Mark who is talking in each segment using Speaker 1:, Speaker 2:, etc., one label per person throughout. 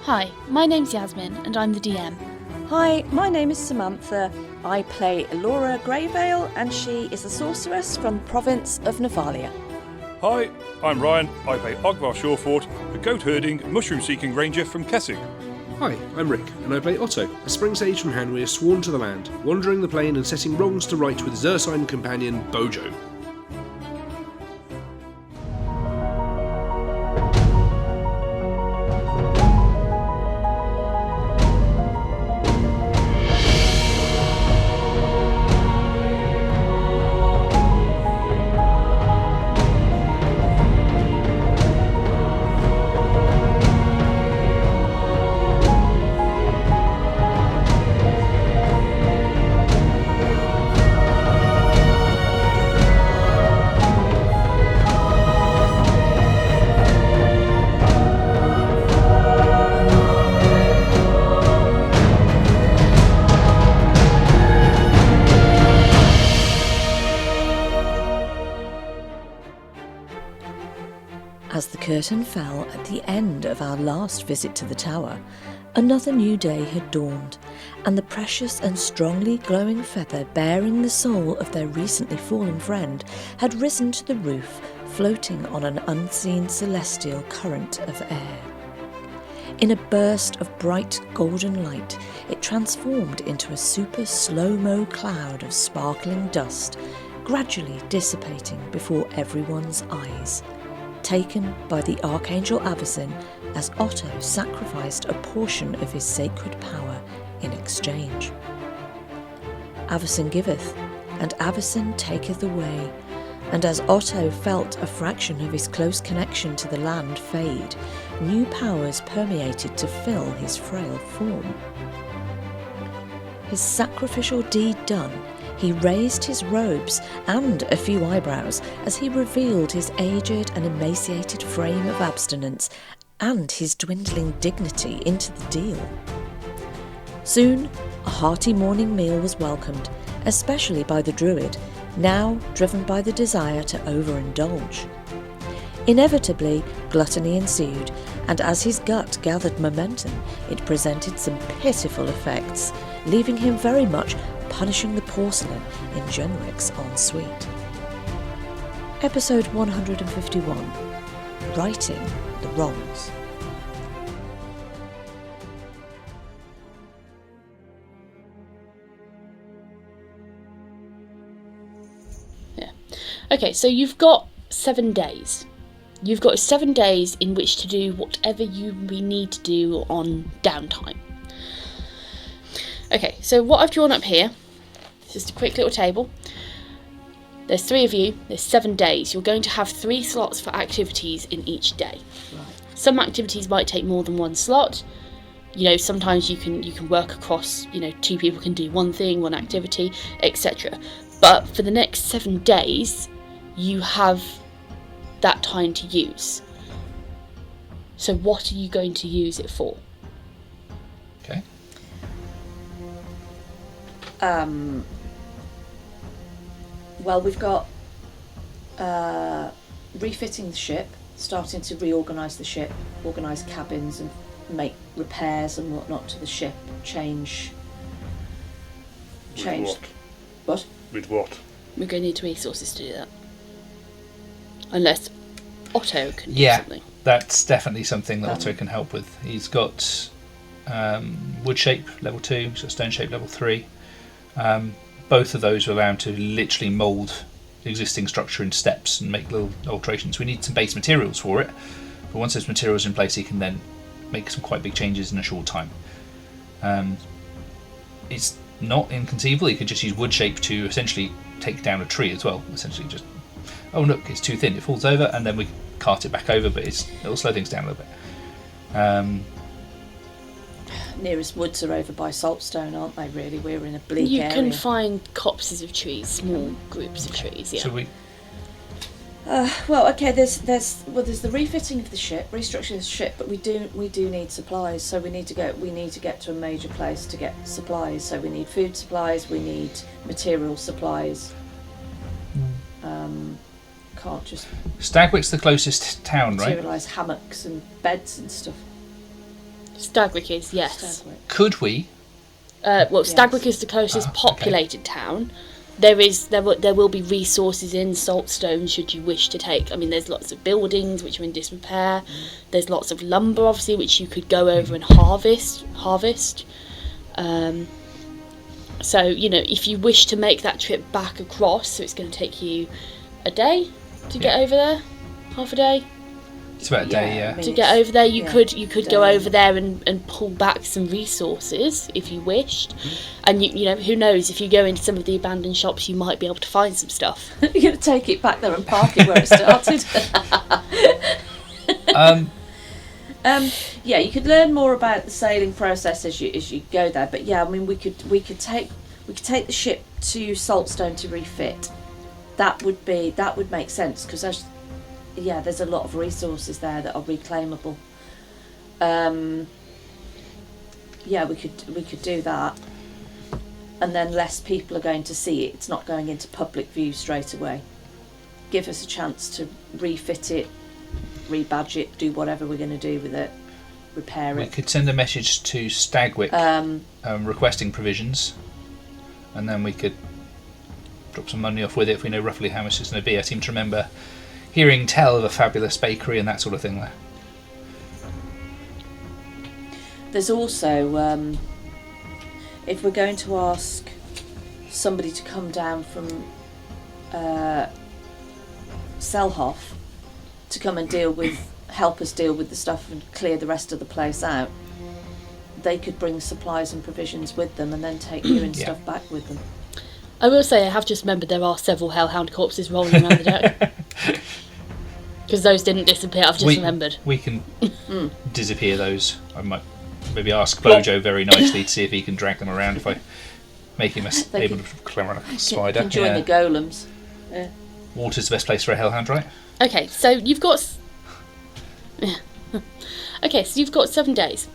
Speaker 1: Hi, my name's Yasmin and I'm the DM.
Speaker 2: Hi, my name is Samantha. I play Laura Greyvale and she is a sorceress from the province of Nephalia.
Speaker 3: Hi, I'm Ryan. I play Ogvar Shawfort, the goat-herding, mushroom-seeking ranger from Kessig.
Speaker 4: Hi, I'm Rick, and I play Otto, a spring sage from Hanweir sworn to the land, wandering the plain and setting wrongs to right with his ursine companion, Bojo.
Speaker 2: As the curtain fell at the end of our last visit to the tower, another new day had dawned, and the precious and strongly glowing feather bearing the soul of their recently fallen friend had risen to the roof, floating on an unseen celestial current of air. In a burst of bright golden light, it transformed into a super slow-mo cloud of sparkling dust, gradually dissipating before everyone's eyes, taken by the Archangel Avacyn as Otto sacrificed a portion of his sacred power in exchange. Avacyn giveth, and Avacyn taketh away, and as Otto felt a fraction of his close connection to the land fade, new powers permeated to fill his frail form. His sacrificial deed done, he raised his robes and a few eyebrows as he revealed his aged and emaciated frame of abstinence and his dwindling dignity into the deal. Soon, a hearty morning meal was welcomed, especially by the Druid, now driven by the desire to overindulge. Inevitably, gluttony ensued, and as his gut gathered momentum, it presented some pitiful effects, leaving him very much punishing the porcelain in Genric's ensuite. Episode 151. Righting the Wrongs.
Speaker 1: Yeah. Okay, so you've got 7 days. You've got 7 days in which to do whatever you need to do on downtime. Okay, so what I've drawn up here is just a quick little table. There's 3 of you, there's 7 days. You're going to have 3 slots for activities in each day.
Speaker 2: Right.
Speaker 1: Some activities might take more than 1 slot. You know, sometimes you can work across, 2 people can do one thing, one activity, etc. But for the next 7 days, you have that time to use. So what are you going to use it for?
Speaker 5: Okay.
Speaker 2: Well, we've got refitting the ship, starting to reorganise the ship, organise cabins and make repairs and whatnot to the ship, change. What?
Speaker 3: With what?
Speaker 1: We're going to need resources to do that. Unless Otto can do something.
Speaker 5: That's definitely something that Otto can help with. He's got wood shape level 2, he's got stone shape level 3. Both of those are allowed to literally mould the existing structure in steps and make little alterations. We need some base materials for it, but once those materials are in place, he can then make some quite big changes in a short time. It's not inconceivable. He could just use wood shape to essentially take down a tree as well. Essentially, just look, it's too thin, it falls over, and then we cart it back over. But it'll slow things down a little bit.
Speaker 2: Nearest woods are over by Saltstone, aren't they? Really, we're in a bleak area.
Speaker 1: You can find copses of trees, small groups of trees. Yeah.
Speaker 5: So we.
Speaker 2: Well, okay. There's the refitting of the ship, restructuring the ship, but we do need supplies. So we need to get to a major place to get supplies. So we need food supplies, we need material supplies. Can't just
Speaker 5: Stagwick's the closest town, right?
Speaker 2: materialise hammocks and beds and stuff.
Speaker 1: Stagwick is, yes.
Speaker 2: Stagwick.
Speaker 5: Could we?
Speaker 1: Well, Stagwick is the closest
Speaker 5: okay.
Speaker 1: populated town. There will be resources in Saltstone should you wish to take. I mean, there's lots of buildings which are in disrepair. There's lots of lumber, obviously, which you could go over and harvest. So, you know, if you wish to make that trip back across, so it's going to take you a day to get over there, half a day.
Speaker 5: It's about a day, yeah.
Speaker 2: I mean,
Speaker 1: To get over there, you could go
Speaker 2: day.
Speaker 1: over there and pull back some resources if you wished. And you know, who knows, if you go into some of the abandoned shops, you might be able to find some stuff.
Speaker 2: You're going to take it back there and park it where it started. Yeah, you could learn more about the sailing process as you go there. But yeah, I mean, we could take the ship to Saltstone to refit. That would make sense because there's a lot of resources there that are reclaimable. Yeah, we could do that, and then less people are going to see it. It's not going into public view straight away. Give us a chance to refit it, rebadge it, do whatever we're going to do with it, repair
Speaker 5: We
Speaker 2: it.
Speaker 5: could send a message to Stagwick requesting provisions, and then we could drop some money off with it if we know roughly how much it's going to be. I seem to remember hearing tell of a fabulous bakery and that sort of thing there.
Speaker 2: There's also, if we're going to ask somebody to come down from Selhoff to come and help us deal with the stuff and clear the rest of the place out, they could bring supplies and provisions with them and then take you and stuff back with them.
Speaker 1: I will say, I have just remembered there are several hellhound corpses rolling around the deck. Because those didn't disappear, I've just remembered.
Speaker 5: We can disappear those. I might maybe ask Bojo very nicely to see if he can drag them around if I make him able to climb around a spider.
Speaker 2: Can join the golems. Yeah.
Speaker 5: Water's the best place for a hellhound, right?
Speaker 1: Okay, so you've got... Okay, so you've got 7 days.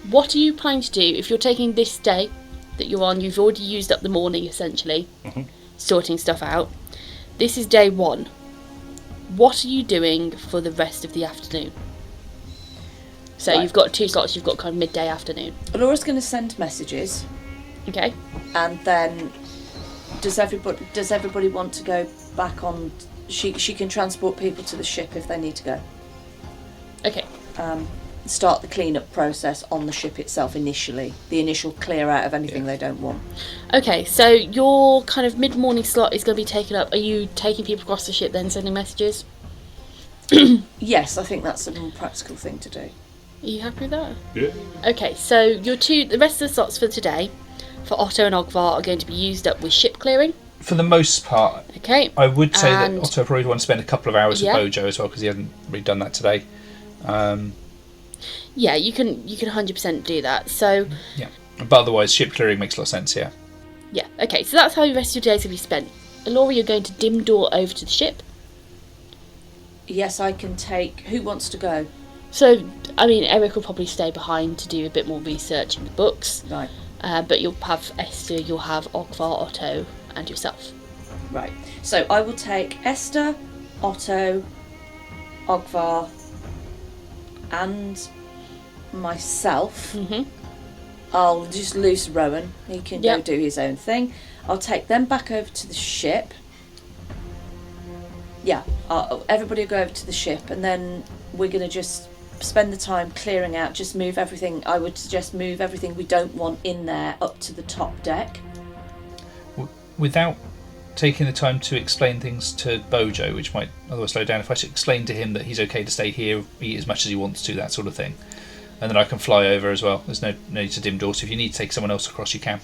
Speaker 1: What are you planning to do if you're taking this day that you're on? You've already used up the morning, essentially, sorting stuff out. This is day 1. What are you doing for the rest of the afternoon? So You've got 2 slots. You've got kind of midday, afternoon.
Speaker 2: Laura's going to send messages.
Speaker 1: Okay.
Speaker 2: And then does everybody want to go back on? She can transport people to the ship if they need to go.
Speaker 1: Okay.
Speaker 2: Start the clean-up process on the ship itself initially. The initial clear out of anything they don't want.
Speaker 1: Okay, so your kind of mid-morning slot is going to be taken up. Are you taking people across the ship then, sending messages?
Speaker 2: Yes, I think that's a more practical thing to do.
Speaker 1: Are you happy with that?
Speaker 3: Yeah.
Speaker 1: Okay, so the rest of the slots for today, for Otto and Ogvar, are going to be used up with ship clearing.
Speaker 5: For the most part,
Speaker 1: Okay.
Speaker 5: I would say that Otto probably want to spend a couple of hours
Speaker 1: Yeah.
Speaker 5: with Bojo as well because he hasn't really done that today.
Speaker 1: Yeah, you can 100% do that. So
Speaker 5: Yeah, but otherwise, ship clearing makes a lot of sense. Yeah.
Speaker 1: yeah, okay. So that's how the rest of your day is going to be spent. Elora, you're going to dim door over to the ship.
Speaker 2: Yes, I can take... Who wants to go?
Speaker 1: So, I mean, Eric will probably stay behind to do a bit more research in the books.
Speaker 2: Right.
Speaker 1: But you'll have Esther, you'll have Ogvar, Otto, and yourself.
Speaker 2: Right. So I will take Esther, Otto, Ogvar, and myself. I'll just loose Rowan. He can go do his own thing. I'll take them back over to the ship. Yeah, everybody will go over to the ship, and then we're going to just spend the time clearing out, just move everything. I would suggest move everything we don't want in there up to the top deck.
Speaker 5: Without taking the time to explain things to Bojo, which might otherwise slow down, if I should explain to him that he's okay to stay here, eat as much as he wants to, that sort of thing. And then I can fly over as well. There's no need to dim door, so if you need to take someone else across, you can.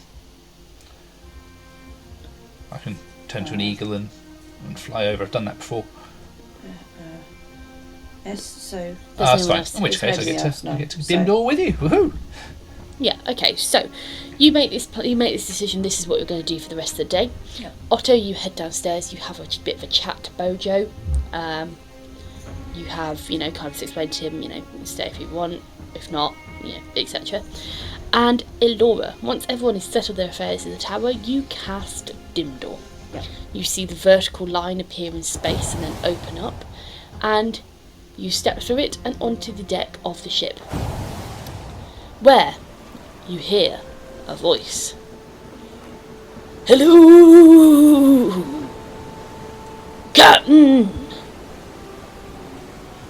Speaker 5: I can turn to an eagle and fly over. I've done that before.
Speaker 2: Yes, so...
Speaker 5: That's fine. In which case I get to dim door with you. Woohoo!
Speaker 1: Yeah, okay, so you make this decision, this is what you're going to do for the rest of the day.
Speaker 2: Yeah.
Speaker 1: Otto, you head downstairs, you have a bit of a chat to Bojo. You have, kind of explain to him, you can stay if you want, if not, etc. And Elora, once everyone has settled their affairs in the tower, you cast Dim Door.
Speaker 2: Yeah.
Speaker 1: You see the vertical line appear in space and then open up, and you step through it and onto the deck of the ship. where you hear a voice. Hello, Captain!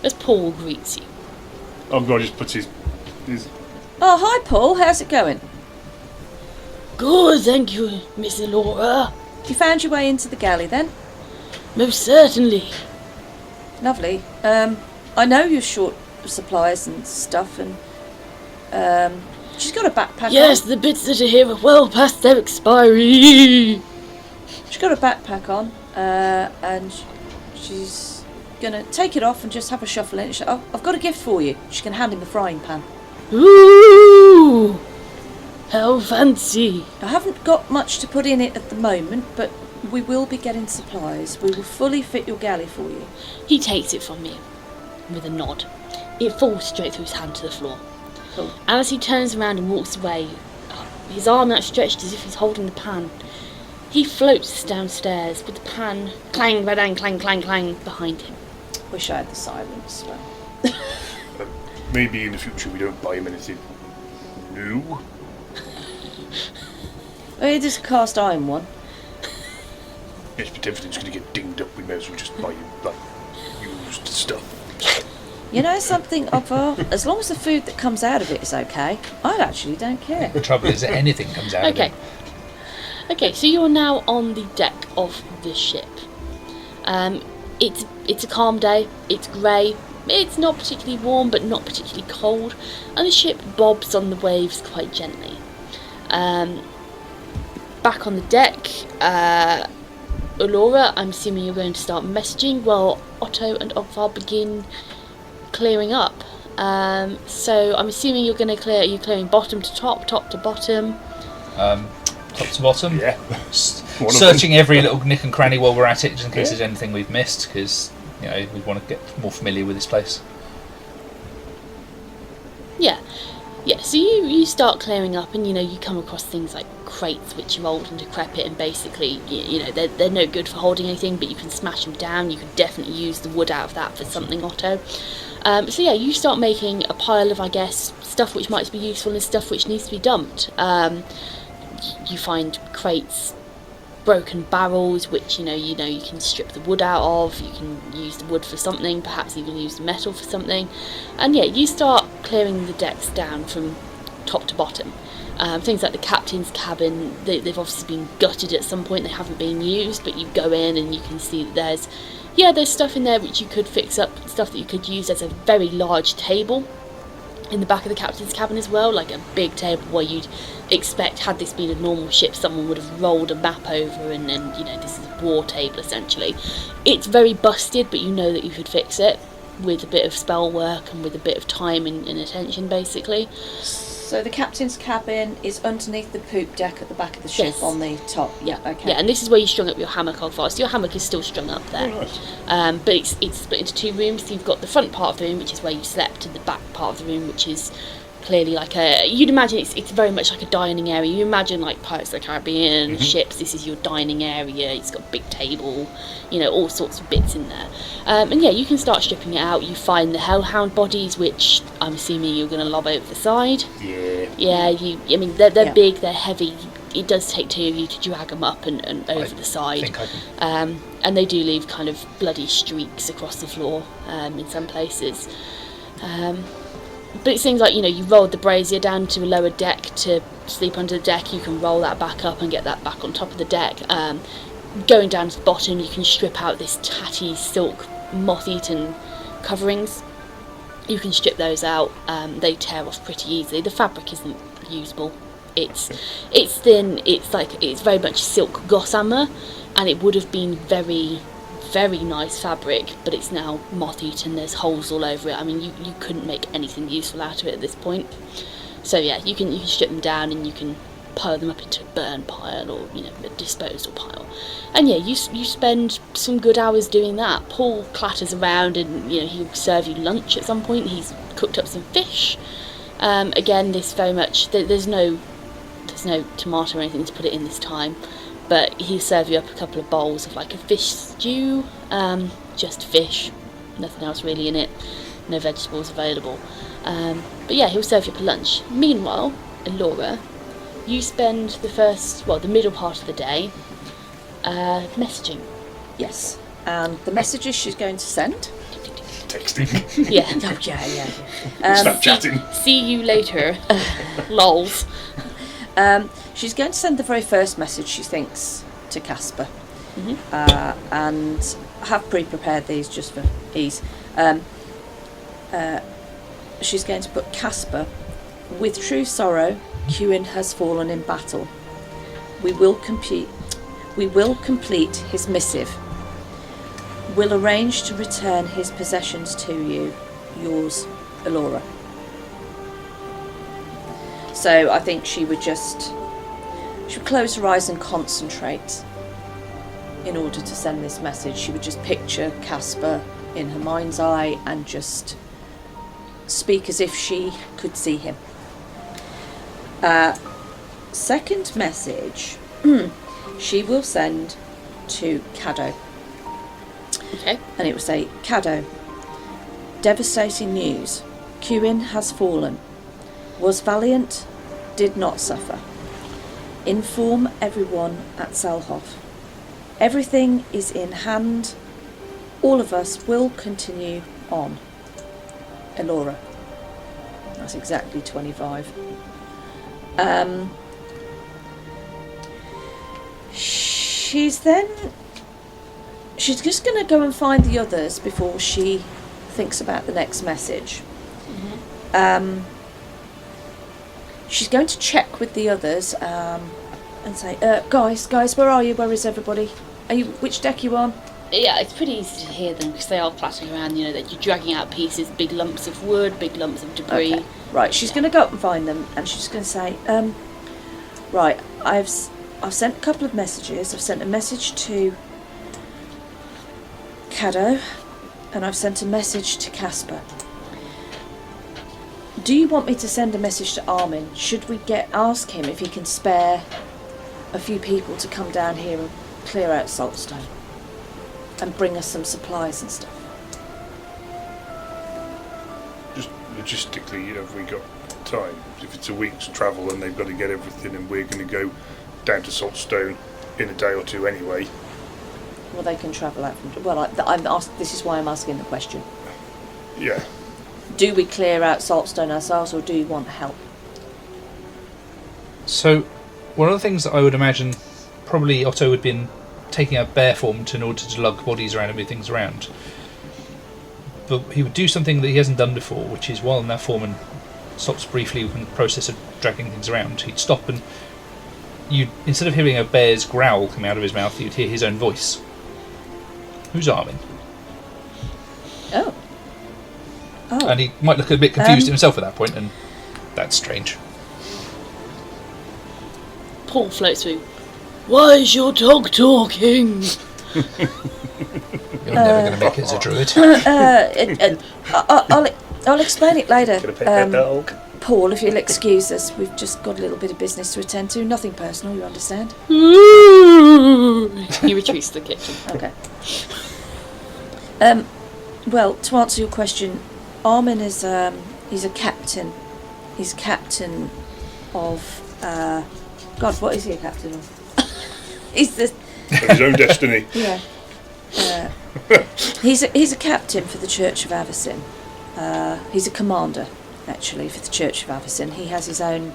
Speaker 1: As Paul greets you.
Speaker 3: Ogvar just puts his
Speaker 2: Oh, hi, Paul. How's it going?
Speaker 1: Good, thank you, Miss Laura.
Speaker 2: You found your way into the galley, then?
Speaker 1: Most certainly.
Speaker 2: Lovely. I know you're short of supplies and stuff, and she's got a backpack
Speaker 1: Yes,
Speaker 2: on.
Speaker 1: the bits that are here are well past their expiry.
Speaker 2: She's got a backpack on, and she's gonna take it off and just have a shuffle in it. I've got a gift for you. She can hand him the frying pan.
Speaker 1: Ooh, how fancy.
Speaker 2: I haven't got much to put in it at the moment, but we will be getting supplies. We will fully fit your galley for you.
Speaker 1: He takes it from me with a nod. It falls straight through his hand to the floor.
Speaker 2: Cool.
Speaker 1: And as he turns around and walks away, his arm outstretched as if he's holding the pan, he floats downstairs with the pan clang, badang, clang, clang, clang behind him.
Speaker 2: Wish I had the silence. But
Speaker 3: maybe in the future we don't buy him anything new.
Speaker 2: it is a cast iron one.
Speaker 3: Yes, but everything's going to get dinged up. We may as well just buy him, like, used stuff.
Speaker 2: You know something, Ogvar? As long as the food that comes out of it is okay, I actually don't care.
Speaker 5: The trouble is that anything comes out of
Speaker 1: Okay.
Speaker 5: it.
Speaker 1: Okay, so you're now on the deck of the ship. It's a calm day. It's grey. It's not particularly warm, but not particularly cold, and the ship bobs on the waves quite gently. Back on the deck, Laura, I'm assuming you're going to start messaging while Otto and Ogvar begin clearing up. So I'm assuming you're going to clear. Are you clearing bottom to top, top to bottom?
Speaker 5: Top to bottom.
Speaker 3: Yeah.
Speaker 5: Searching every little nick and cranny while we're at it, just in case there's anything we've missed, because we want to get more familiar with this place.
Speaker 1: Yeah. So you start clearing up, and you come across things like crates which are old and decrepit, and basically they're no good for holding anything, but you can smash them down. You can definitely use the wood out of that for something, Otto. So yeah, you start making a pile of, I guess, stuff which might be useful and stuff which needs to be dumped. You find crates, broken barrels, which you can strip the wood out of. You can use the wood for something, perhaps even use the metal for something. And yeah, you start clearing the decks down from top to bottom. Things like the captain's cabin, they've obviously been gutted at some point. They haven't been used, but you go in and you can see that there's stuff in there which you could fix up, stuff that you could use as a very large table in the back of the captain's cabin as well, like a big table where you'd expect, had this been a normal ship, someone would have rolled a map over, and then this is a war table essentially. It's very busted, but you know that you could fix it with a bit of spell work and with a bit of time and attention, basically.
Speaker 2: So the captain's cabin is underneath the poop deck at the back of the ship.
Speaker 1: Yes.
Speaker 2: On the top.
Speaker 1: Yeah,
Speaker 2: Okay.
Speaker 1: yeah, and this is where you strung up your hammock, Ogvar. So your hammock is still strung up there.
Speaker 3: Oh, nice.
Speaker 1: But it's split into two rooms. So you've got the front part of the room, which is where you slept, and the back part of the room, which is clearly like you'd imagine it's very much like a dining area. You imagine like Pirates of the Caribbean ships, this is your dining area. It's got a big table, all sorts of bits in there. And yeah, you can start stripping it out. You find the hellhound bodies, which I'm assuming you're going to lob over the side. Yeah, they're big, they're heavy. It does take two of you to drag them up and over the side.
Speaker 5: I think I can.
Speaker 1: And they do leave kind of bloody streaks across the floor in some places. But it seems like, you rolled the brazier down to a lower deck to sleep under the deck. You can roll that back up and get that back on top of the deck. Going down to the bottom, you can strip out this tatty silk moth-eaten coverings. You can strip those out. They tear off pretty easily. The fabric isn't usable. It's thin. It's very much silk gossamer, and it would have been very, very nice fabric, but it's now moth-eaten. There's holes all over it. I mean, you couldn't make anything useful out of it at this point. So yeah, you can strip them down and you can pile them up into a burn pile or a disposal pile. And yeah, you spend some good hours doing that. Paul clatters around and he'll serve you lunch at some point. He's cooked up some fish. Again, this very much there's no tomato or anything to put it in this time, but he'll serve you up a couple of bowls of like a fish stew, just fish, nothing else really in it, no vegetables available. But yeah, he'll serve you up a lunch. Meanwhile, Elora, you spend the middle part of the day messaging.
Speaker 2: Yes. And the messages she's going to send.
Speaker 3: Texting.
Speaker 1: Yeah.
Speaker 2: Oh, yeah.
Speaker 3: Snapchatting.
Speaker 1: See you later. Lols.
Speaker 2: She's going to send the very first message she thinks to Casper. And I have pre-prepared these just for ease. She's going to put Casper, with true sorrow, Cuin has fallen in battle. We will complete his missive. We'll arrange to return his possessions to you. Yours, Elora. So I think she would close her eyes and concentrate in order to send this message. She would just picture Casper in her mind's eye and just speak as if she could see him. Second message she will send to Caddo.
Speaker 1: Okay.
Speaker 2: And it will say, Caddo, devastating news. Cuin has fallen. Was valiant, did not suffer. Inform everyone at Selhoff. Everything is in hand. All of us will continue on. Elora. That's exactly 25. She's just going to go and find the others before she thinks about the next message. She's going to check with the others and say, guys, where are you? Where is everybody? Which deck are you on?
Speaker 1: Yeah, it's pretty easy to hear them because they are clattering around, that you're dragging out pieces, big lumps of wood, big lumps of debris.
Speaker 2: Okay. Right, she's going to go up and find them, and she's going to say, right, I've sent a couple of messages. I've sent a message to Caddo, and I've sent a message to Casper. Do you want me to send a message to Armin? Should we ask him if he can spare a few people to come down here and clear out Saltstone and bring us some supplies and stuff?
Speaker 3: Just logistically, have we got time? If it's a week's travel and they've got to get everything, and we're going to go down to Saltstone in a day or two anyway.
Speaker 2: Well, they can travel out from. Well, this is why I'm asking the question.
Speaker 3: Yeah.
Speaker 2: Do we clear out Saltstone ourselves, or do you want help?
Speaker 5: So, one of the things that I would imagine probably Otto would be taking out bear form in order to lug bodies around and move things around. But he would do something that he hasn't done before, which is while in that form and stops briefly in the process of dragging things around, he'd stop and instead of hearing a bear's growl come out of his mouth, you'd hear his own voice. Who's Armin?
Speaker 2: Oh.
Speaker 5: And he might look a bit confused himself at that point, and that's strange.
Speaker 1: Paul floats through. Why is your dog talking?
Speaker 5: You're never going to make it as a druid.
Speaker 2: I'll explain it later.
Speaker 3: Gonna pet that dog.
Speaker 2: Paul, if you'll excuse us, we've just got a little bit of business to attend to. Nothing personal, you understand?
Speaker 1: He retreats to the kitchen.
Speaker 2: Okay. Well, to answer your question, Armin is he's a captain. He's captain of God, what is he a captain of? He's the
Speaker 3: Of his own destiny.
Speaker 2: yeah. He's a captain for the Church of Avacyn. He's a commander, actually, for the Church of Avacyn. He has his own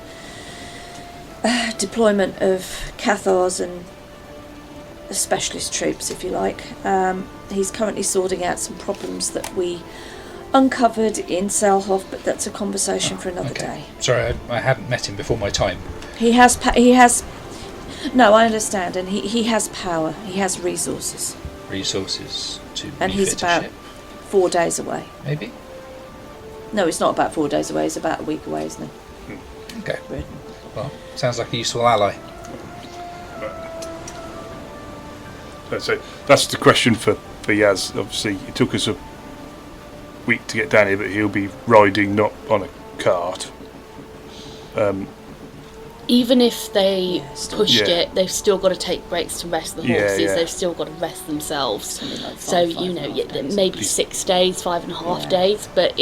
Speaker 2: deployment of Cathars and specialist troops, if you like. He's currently sorting out some problems that we uncovered in Selhoff, but that's a conversation for another day.
Speaker 5: Sorry, I hadn't met him before my time.
Speaker 2: He has no, I understand, and he has power. He has resources.
Speaker 5: Resources to
Speaker 2: And he's
Speaker 5: refit a
Speaker 2: about
Speaker 5: ship,
Speaker 2: 4 days away.
Speaker 5: maybe?
Speaker 2: No, it's not about 4 days away. It's about a week away, isn't it?
Speaker 5: Okay.
Speaker 2: Britain.
Speaker 5: Well, sounds like a useful ally.
Speaker 3: So that's the question for Yaz. Obviously, it took us a week to get down here, but he'll be riding, not on a cart.
Speaker 1: Even if they pushed
Speaker 3: Yeah.
Speaker 1: it, they've still got to take breaks to rest the
Speaker 3: Yeah,
Speaker 1: horses.
Speaker 3: yeah.
Speaker 1: They've still got to rest themselves.
Speaker 2: Something like
Speaker 1: So
Speaker 2: five and a half days.
Speaker 1: maybe 6 days, 5.5
Speaker 2: Yeah.
Speaker 1: days. But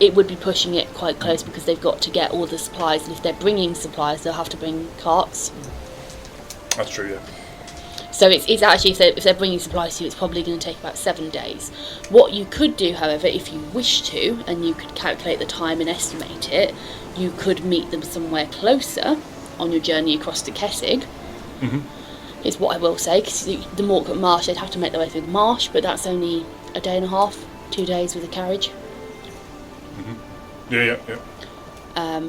Speaker 1: it would be pushing it quite close because they've got to get all the supplies, and if they're bringing supplies, they'll have to bring carts.
Speaker 3: That's true, yeah.
Speaker 1: So it's actually, if they're bringing supplies to you, it's probably going to take about 7 days. What you could do, however, if you wish to, and you could calculate the time and estimate it, you could meet them somewhere closer on your journey across to Kessig. Is what I will say, because the Morkut Marsh, they'd have to make their way through the marsh, but that's only a day and a half, 2 days with a carriage.
Speaker 3: Yeah.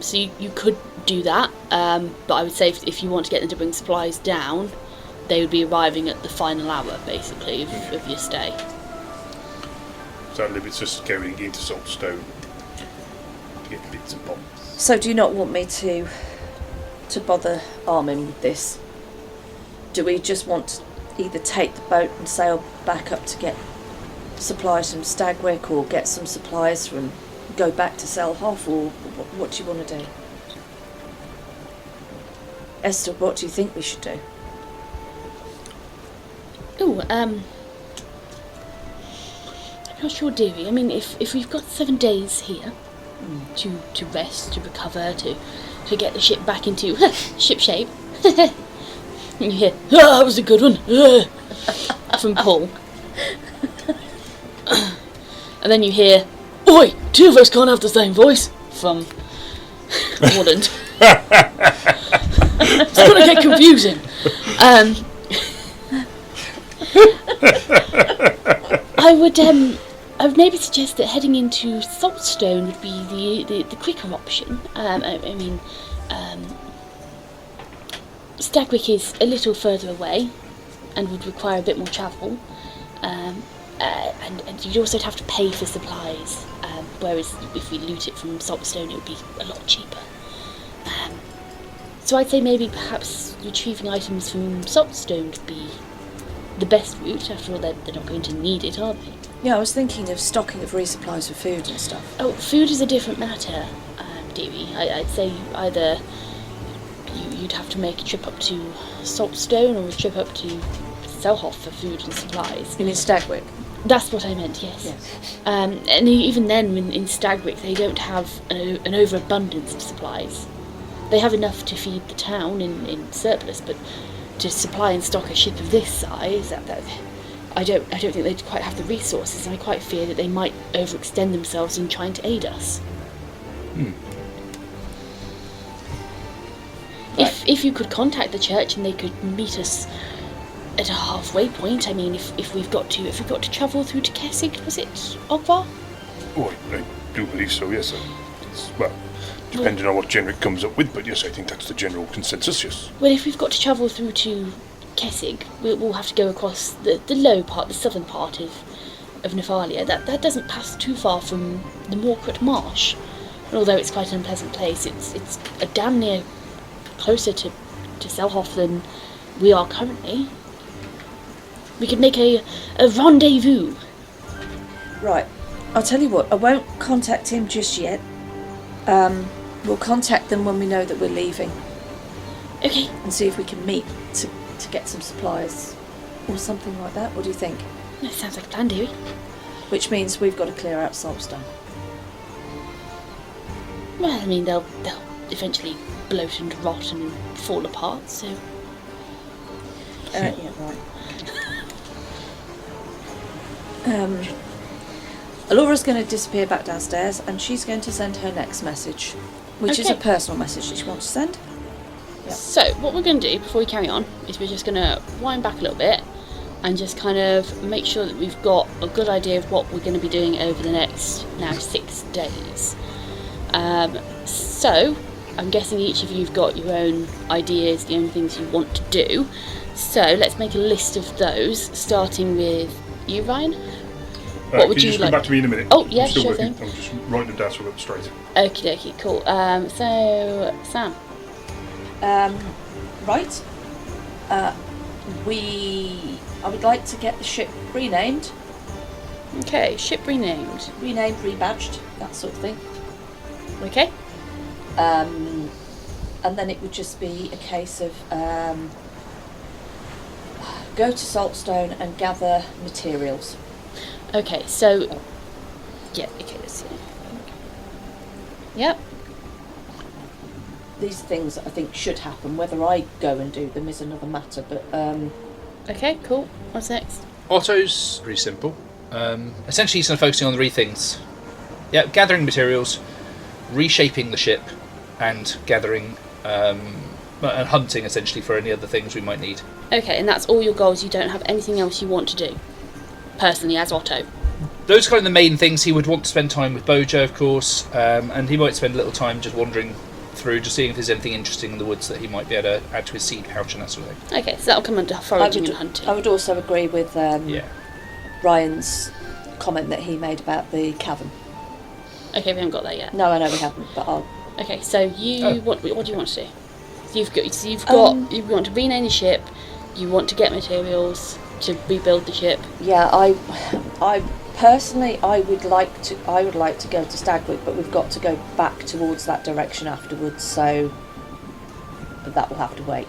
Speaker 1: So you could do that, but I would say if you want to get them to bring supplies down, they would be arriving at the final hour, basically, of your stay.
Speaker 3: So that limits us going into Saltstone to get bits and bobs.
Speaker 2: So do you not want me to bother Armin with this? Do we just want to either take the boat and sail back up to get supplies from Stagwick, or get some supplies from, go back to Selhoff, or what do you want to do? Esther, what do you think we should do?
Speaker 1: Oh, I'm not sure, dearie. I mean, if we've got 7 days here to rest, to recover, to get the ship back into ship shape, and you hear, that was a good one, from Paul. And then you hear, oi, 2 of us can't have the same voice, from Warland. It's going to get confusing. I would maybe suggest that heading into Saltstone would be the quicker option. I mean, Stagwick is a little further away and would require a bit more travel, and you'd also have to pay for supplies, whereas if we loot it from Saltstone it would be a lot cheaper. So I'd say maybe perhaps retrieving items from Saltstone would be the best route. After all, they're not going to need it, are they?
Speaker 2: Yeah, I was thinking of stocking of resupplies for food and stuff.
Speaker 1: Oh, food is a different matter, dearie. I'd say either you'd have to make a trip up to Saltstone or a trip up to Selhoff for food and supplies.
Speaker 2: You mean Stagwick?
Speaker 1: That's what I meant, yes. And even then, in Stagwick, they don't have an overabundance of supplies. They have enough to feed the town in surplus, but to supply and stock a ship of this size, I don't think they'd quite have the resources, and I quite fear that they might overextend themselves in trying to aid us. If you could contact the church and they could meet us at a halfway point, I mean, if we've got to travel through to Kessig, was it Ogvar?
Speaker 3: Oh, I do believe so, yes. Well, depending on what Genric comes up with, but yes, I think that's the general consensus, yes.
Speaker 1: Well, if we've got to travel through to Kessig, we'll have to go across the low part, the southern part of Nephalia. That doesn't pass too far from the Morkut Marsh. And although it's quite an unpleasant place, it's a damn near closer to Selhoff than we are currently. We could make a rendezvous.
Speaker 2: Right. I'll tell you what, I won't contact him just yet. We'll contact them when we know that we're leaving.
Speaker 1: Okay.
Speaker 2: And see if we can meet to get some supplies or something like that. What do you think?
Speaker 1: That sounds like a plan, dearie.
Speaker 2: Which means we've got to clear out Saltstone.
Speaker 1: Well, I mean, they'll eventually bloat and rot and fall apart, so...
Speaker 2: Yeah, right. Alora's going to disappear back downstairs, and she's going to send her next message, which is a personal message that she wants to send. Yep.
Speaker 1: So, what we're going to do before we carry on is we're just going to wind back a little bit and just kind of make sure that we've got a good idea of what we're going to be doing over the next, now, 6 days. So, I'm guessing each of you've got your own ideas, the own things you want to do. So, let's make a list of those, starting with you, Ryan. What would you like?
Speaker 3: Come back to me in a minute.
Speaker 1: Oh, yeah,
Speaker 3: I'm still
Speaker 1: sure
Speaker 3: working.
Speaker 1: thing.
Speaker 3: I'm just writing them down so we're up straight.
Speaker 1: Okie dokie, cool. So, Sam.
Speaker 2: Right. I would like to get the ship renamed.
Speaker 1: Okay, ship renamed.
Speaker 2: Renamed, rebadged, that sort of thing.
Speaker 1: Okay.
Speaker 2: And then it would just be a case of go to Saltstone and gather materials.
Speaker 1: Okay, so... Yeah, okay, let's see. Yep.
Speaker 2: These things I think should happen. Whether I go and do them is another matter. But
Speaker 1: Okay, cool. What's next?
Speaker 5: Otto's pretty simple. Essentially, he's focusing on 3 things. Yeah, gathering materials, reshaping the ship, and gathering and hunting essentially for any other things we might need.
Speaker 1: Okay, and that's all your goals. You don't have anything else you want to do, personally, as Otto.
Speaker 5: Those are kind of the main things. He would want to spend time with Bojo, of course, and he might spend a little time just wandering through, just seeing if there's anything interesting in the woods that he might be able to add to his seed pouch and that sort of thing.
Speaker 1: Okay, so that'll come under foraging and hunting.
Speaker 2: I would also agree with
Speaker 5: Yeah.
Speaker 2: Ryan's comment that he made about the cavern.
Speaker 1: Okay, we haven't got that yet.
Speaker 2: No, I know we haven't, but I'll...
Speaker 1: Okay, so you what do you want to do? You've got you want to rename the ship. You want to get materials to rebuild the ship.
Speaker 2: Yeah, I personally, I would like to go to Stagwick, but we've got to go back towards that direction afterwards, so that will have to wait.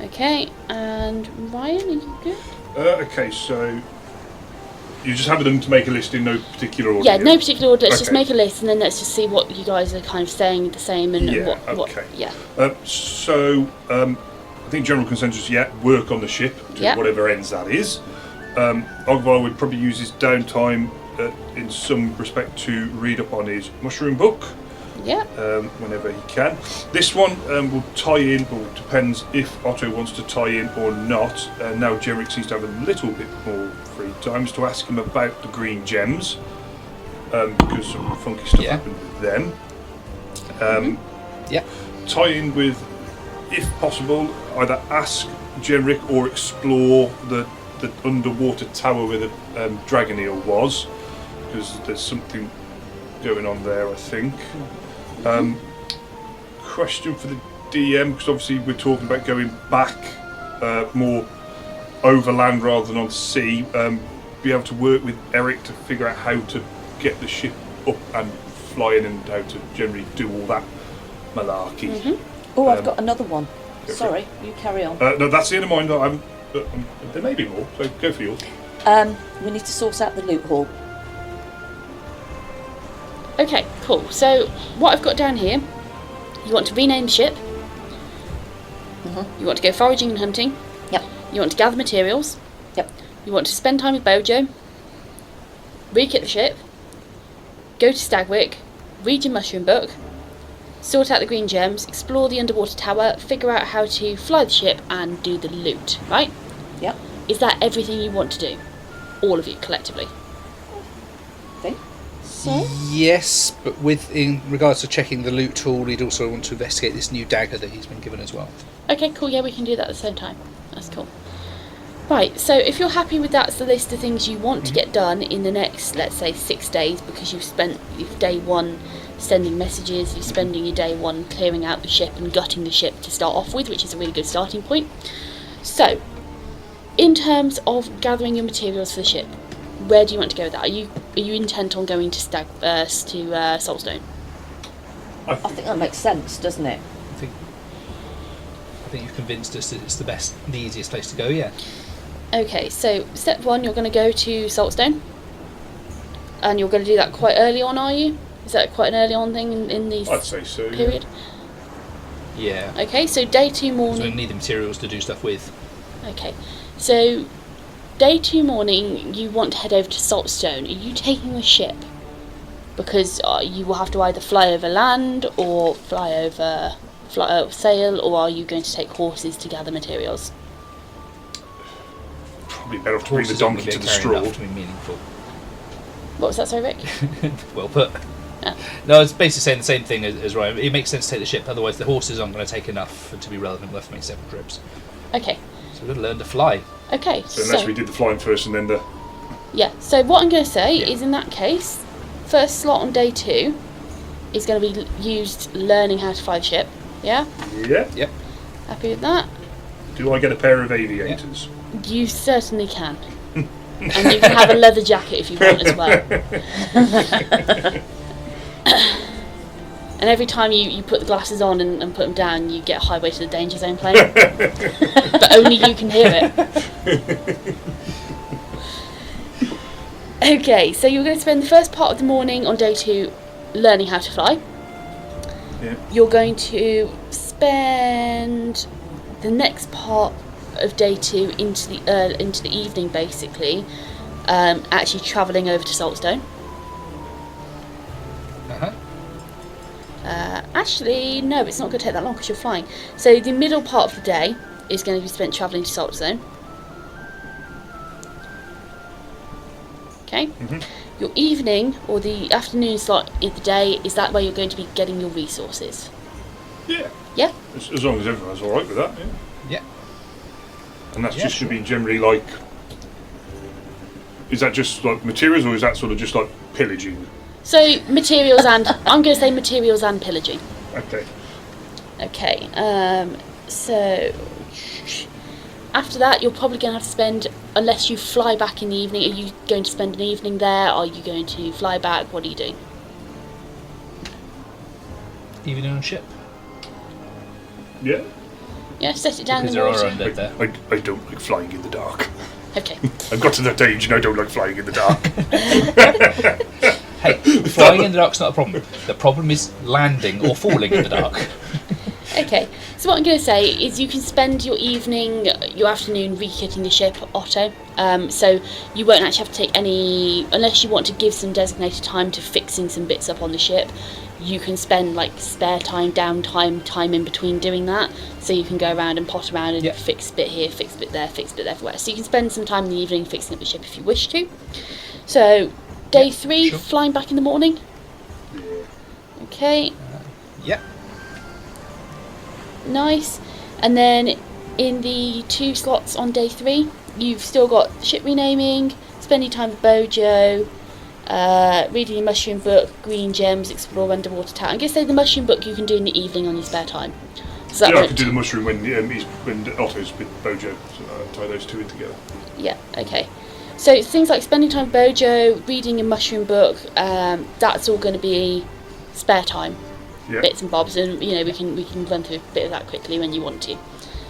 Speaker 1: Okay, and Ryan, are you good?
Speaker 3: Okay, so you're just having them to make a list in no particular order?
Speaker 1: Yeah, no particular order. Let's just
Speaker 3: Okay.
Speaker 1: make a list, and then let's just see what you guys are kind of saying the same, and
Speaker 3: Yeah,
Speaker 1: what.
Speaker 3: okay.
Speaker 1: Yeah.
Speaker 3: I think general consensus, work on the ship to
Speaker 1: Yeah.
Speaker 3: whatever ends that is. Ogvar would probably use his downtime in some respect to read up on his mushroom book
Speaker 1: Yeah.
Speaker 3: whenever he can. This one will tie in, or depends if Otto wants to tie in or not. Now Jemrick seems to have a little bit more free time to ask him about the green gems, because some funky stuff happened with them.
Speaker 5: Yeah.
Speaker 3: Tie in with, if possible, either ask Jemrick or explore the underwater tower where the dragon eel was, because there's something going on there, I think. Question for the DM, because obviously we're talking about going back more overland rather than on sea. Be able to work with Eric to figure out how to get the ship up and flying, and how to generally do all that malarkey.
Speaker 2: Oh, I've got another one.
Speaker 3: go for
Speaker 2: Sorry, you carry on.
Speaker 3: No, that's the end of mine. There may be more, so go for yours.
Speaker 2: We need to sort out the loot hall.
Speaker 1: Okay, cool. So what I've got down here, you want to rename the ship. You want to go foraging and hunting.
Speaker 2: Yep.
Speaker 1: You want to gather materials.
Speaker 2: Yep.
Speaker 1: You want to spend time with Bojo. Rekit the ship. Go to Stagwick. Read your mushroom book. Sort out the green gems. Explore the underwater tower. Figure out how to fly the ship and do the loot. Right?
Speaker 2: Yep.
Speaker 1: Is that everything you want to do? All of you collectively.
Speaker 2: Think so?
Speaker 5: Yes, but in regards to checking the loot tool, he'd also want to investigate this new dagger that he's been given as well.
Speaker 1: Okay, cool. Yeah, we can do that at the same time. That's cool. Right, so if you're happy with that's the list of things you want to get done in the next, let's say, 6 days, because you've spent your day 1 sending messages, you're spending your day 1 clearing out the ship and gutting the ship to start off with, which is a really good starting point. So, in terms of gathering your materials for the ship, where do you want to go with that? Are you intent on going to Soulstone?
Speaker 2: I think that makes sense, doesn't it?
Speaker 5: I think you've convinced us that it's the easiest place to go, yeah.
Speaker 1: Okay, so step 1, you're going to go to Saltstone, and you're going to do that quite early on, are you? Is that quite an early on thing in the
Speaker 3: I'd say so.
Speaker 1: period?
Speaker 5: Yeah.
Speaker 1: Okay, so day 2
Speaker 5: So
Speaker 1: morning.
Speaker 5: we need the materials to do stuff with.
Speaker 1: Okay, so day 2 morning, you want to head over to Saltstone. Are you taking the ship? Because you will have to either fly over land or sail, or are you going to take horses to gather materials?
Speaker 3: Probably better off to bring the
Speaker 5: Horses aren't
Speaker 3: donkey to
Speaker 5: gonna
Speaker 3: the
Speaker 5: be carrying
Speaker 3: straw.
Speaker 5: enough to be meaningful.
Speaker 1: What was that, sorry, Rick?
Speaker 5: Well put.
Speaker 1: Yeah.
Speaker 5: No, it's basically saying the same thing as Ryan. It makes sense to take the ship, otherwise the horses aren't going to take enough to be relevant. We'll have to make several trips.
Speaker 1: Okay.
Speaker 5: So we've got to learn to fly.
Speaker 1: Okay,
Speaker 3: So unless we did the flying first and then the...
Speaker 1: yeah, so what I'm going to say
Speaker 5: Yeah.
Speaker 1: is, in that case, first slot on day 2 is going to be used learning how to fly the ship. Yeah?
Speaker 3: Yeah.
Speaker 5: Yep.
Speaker 1: Happy with that?
Speaker 3: Do I get a pair of aviators?
Speaker 1: You certainly can. And you can have a leather jacket if you want as well. And every time you put the glasses on and put them down, you get highway to the danger zone plane. But only you can hear it. Okay, so you're going to spend the first part of the morning on day 2 learning how to fly.
Speaker 3: Yeah.
Speaker 1: You're going to spend the next part of day 2 into the evening, basically, actually travelling over to Saltstone. Actually, no, it's not going to take that long because you're flying. So the middle part of the day is going to be spent travelling to Saltstone. Okay. Your evening or the afternoon slot in the day, is that where you're going to be getting your resources?
Speaker 3: Yeah.
Speaker 1: Yeah?
Speaker 3: As long as everyone's alright with that, yeah.
Speaker 5: Yeah.
Speaker 3: And that's just going to be generally like... Is that just like materials, or is that sort of just like pillaging?
Speaker 1: So, materials and... I'm going to say materials and pillaging.
Speaker 3: Okay.
Speaker 1: Okay, so... After that, you're probably going to have to spend... Unless you fly back in the evening, are you going to spend an evening there? Are you going to fly back? What are you doing?
Speaker 5: Evening on ship.
Speaker 3: Yeah.
Speaker 1: Yeah, set it down
Speaker 5: Because
Speaker 1: in the
Speaker 5: there are
Speaker 1: water.
Speaker 5: undead there.
Speaker 3: I don't like flying in the dark.
Speaker 1: Okay.
Speaker 3: I've got to that age and I don't like flying in the dark.
Speaker 5: Hey, flying in the dark's not a problem. The problem is landing or falling in the dark.
Speaker 1: Okay, so what I'm going to say is you can spend your evening, your afternoon rekitting the ship, Otto. So you won't actually have to take any, unless you want to give some designated time to fixing some bits up on the ship. You can spend like spare time, downtime, time in between doing that. So you can go around and pot around and fix a bit here, fix a bit there, fix a bit everywhere. So you can spend some time in the evening fixing up the ship if you wish to. So day 3,
Speaker 5: sure.
Speaker 1: flying back in the morning. Okay.
Speaker 5: Yep.
Speaker 1: Nice. And then in the 2 slots on day 3, you've still got ship renaming, spending time with Bojo, reading the mushroom book, green gems, explore underwater tower. I'm going to say the mushroom book you can do in the evening on your spare time. So
Speaker 3: Yeah, I could do the mushroom when Otto's with Bojo, so tie those two in together.
Speaker 1: Yeah, okay. So things like spending time with Bojo, reading a mushroom book, that's all going to be spare time.
Speaker 3: Yeah.
Speaker 1: Bits and bobs, and you know we can run through a bit of that quickly when you want to.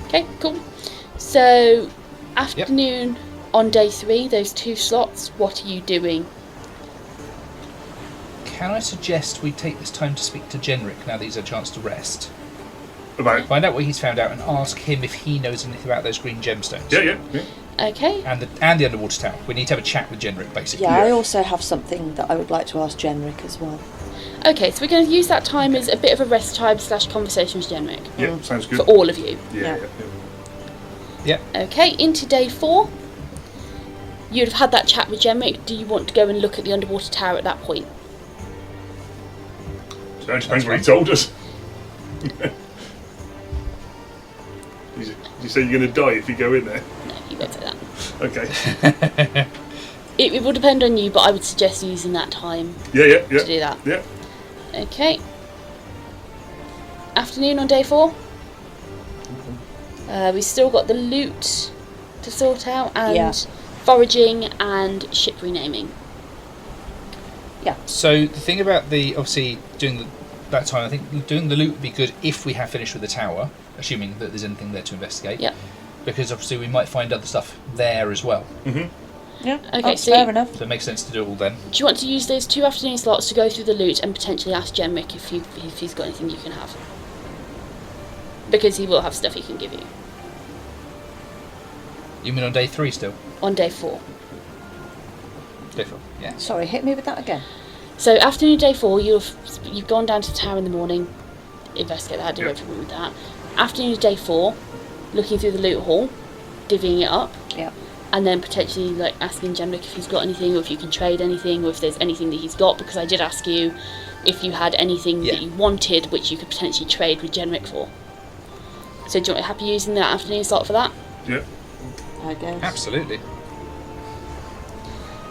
Speaker 1: Okay, cool. So afternoon on day 3, those 2 slots, what are you doing?
Speaker 5: Can I suggest we take this time to speak to Genric now that he's had a chance to rest?
Speaker 3: About.
Speaker 5: Find out what he's found out and ask him if he knows anything about those green gemstones.
Speaker 3: Yeah.
Speaker 1: Okay.
Speaker 5: And the underwater tower. We need to have a chat with Genric, basically.
Speaker 2: Yeah, I also have something that I would like to ask Genric as well.
Speaker 1: Okay, so we're going to use that time as a bit of a rest time / conversation with Genric.
Speaker 3: Yeah, sounds good.
Speaker 1: For all of you.
Speaker 3: Yeah.
Speaker 1: Okay, into day 4. You'd have had that chat with Genric. Do you want to go and look at the underwater tower at that point?
Speaker 3: So it depends what he told us. You say you're going to die if you go in there?
Speaker 1: No, you won't say that.
Speaker 3: Okay.
Speaker 1: It will depend on you, but I would suggest using that time
Speaker 3: Yeah.
Speaker 1: to do that.
Speaker 3: Yeah.
Speaker 1: Okay. Afternoon on day 4. We've still got the loot to sort out and foraging and ship renaming.
Speaker 2: Yeah.
Speaker 5: So the thing about obviously doing that time, I think doing the loot would be good if we have finished with the tower, assuming that there's anything there to investigate.
Speaker 1: Yeah.
Speaker 5: Because obviously we might find other stuff there as well.
Speaker 3: Mm-hmm.
Speaker 2: Yeah.
Speaker 1: Okay,
Speaker 2: That's
Speaker 1: so
Speaker 2: fair enough.
Speaker 5: So it makes sense to do it all then.
Speaker 1: do you want to use those 2 afternoon slots to go through the loot and potentially ask Genric if he's got anything you can have? Because he will have stuff he can give you.
Speaker 5: You mean on day 3 still?
Speaker 1: On day 4.
Speaker 5: Day 4, yeah.
Speaker 2: Sorry, hit me with that again.
Speaker 1: So afternoon day 4, you've gone down to the tower in the morning, investigate that, do everything with that. Afternoon day 4, looking through the loot hall, divvying it up.
Speaker 2: Yeah.
Speaker 1: And then potentially like asking Genric if he's got anything, or if you can trade anything, or if there's anything that he's got, because I did ask you if you had anything that you wanted which you could potentially trade with Genric for. So do you want happy using that afternoon slot for that?
Speaker 3: Yeah.
Speaker 2: I guess.
Speaker 5: Absolutely.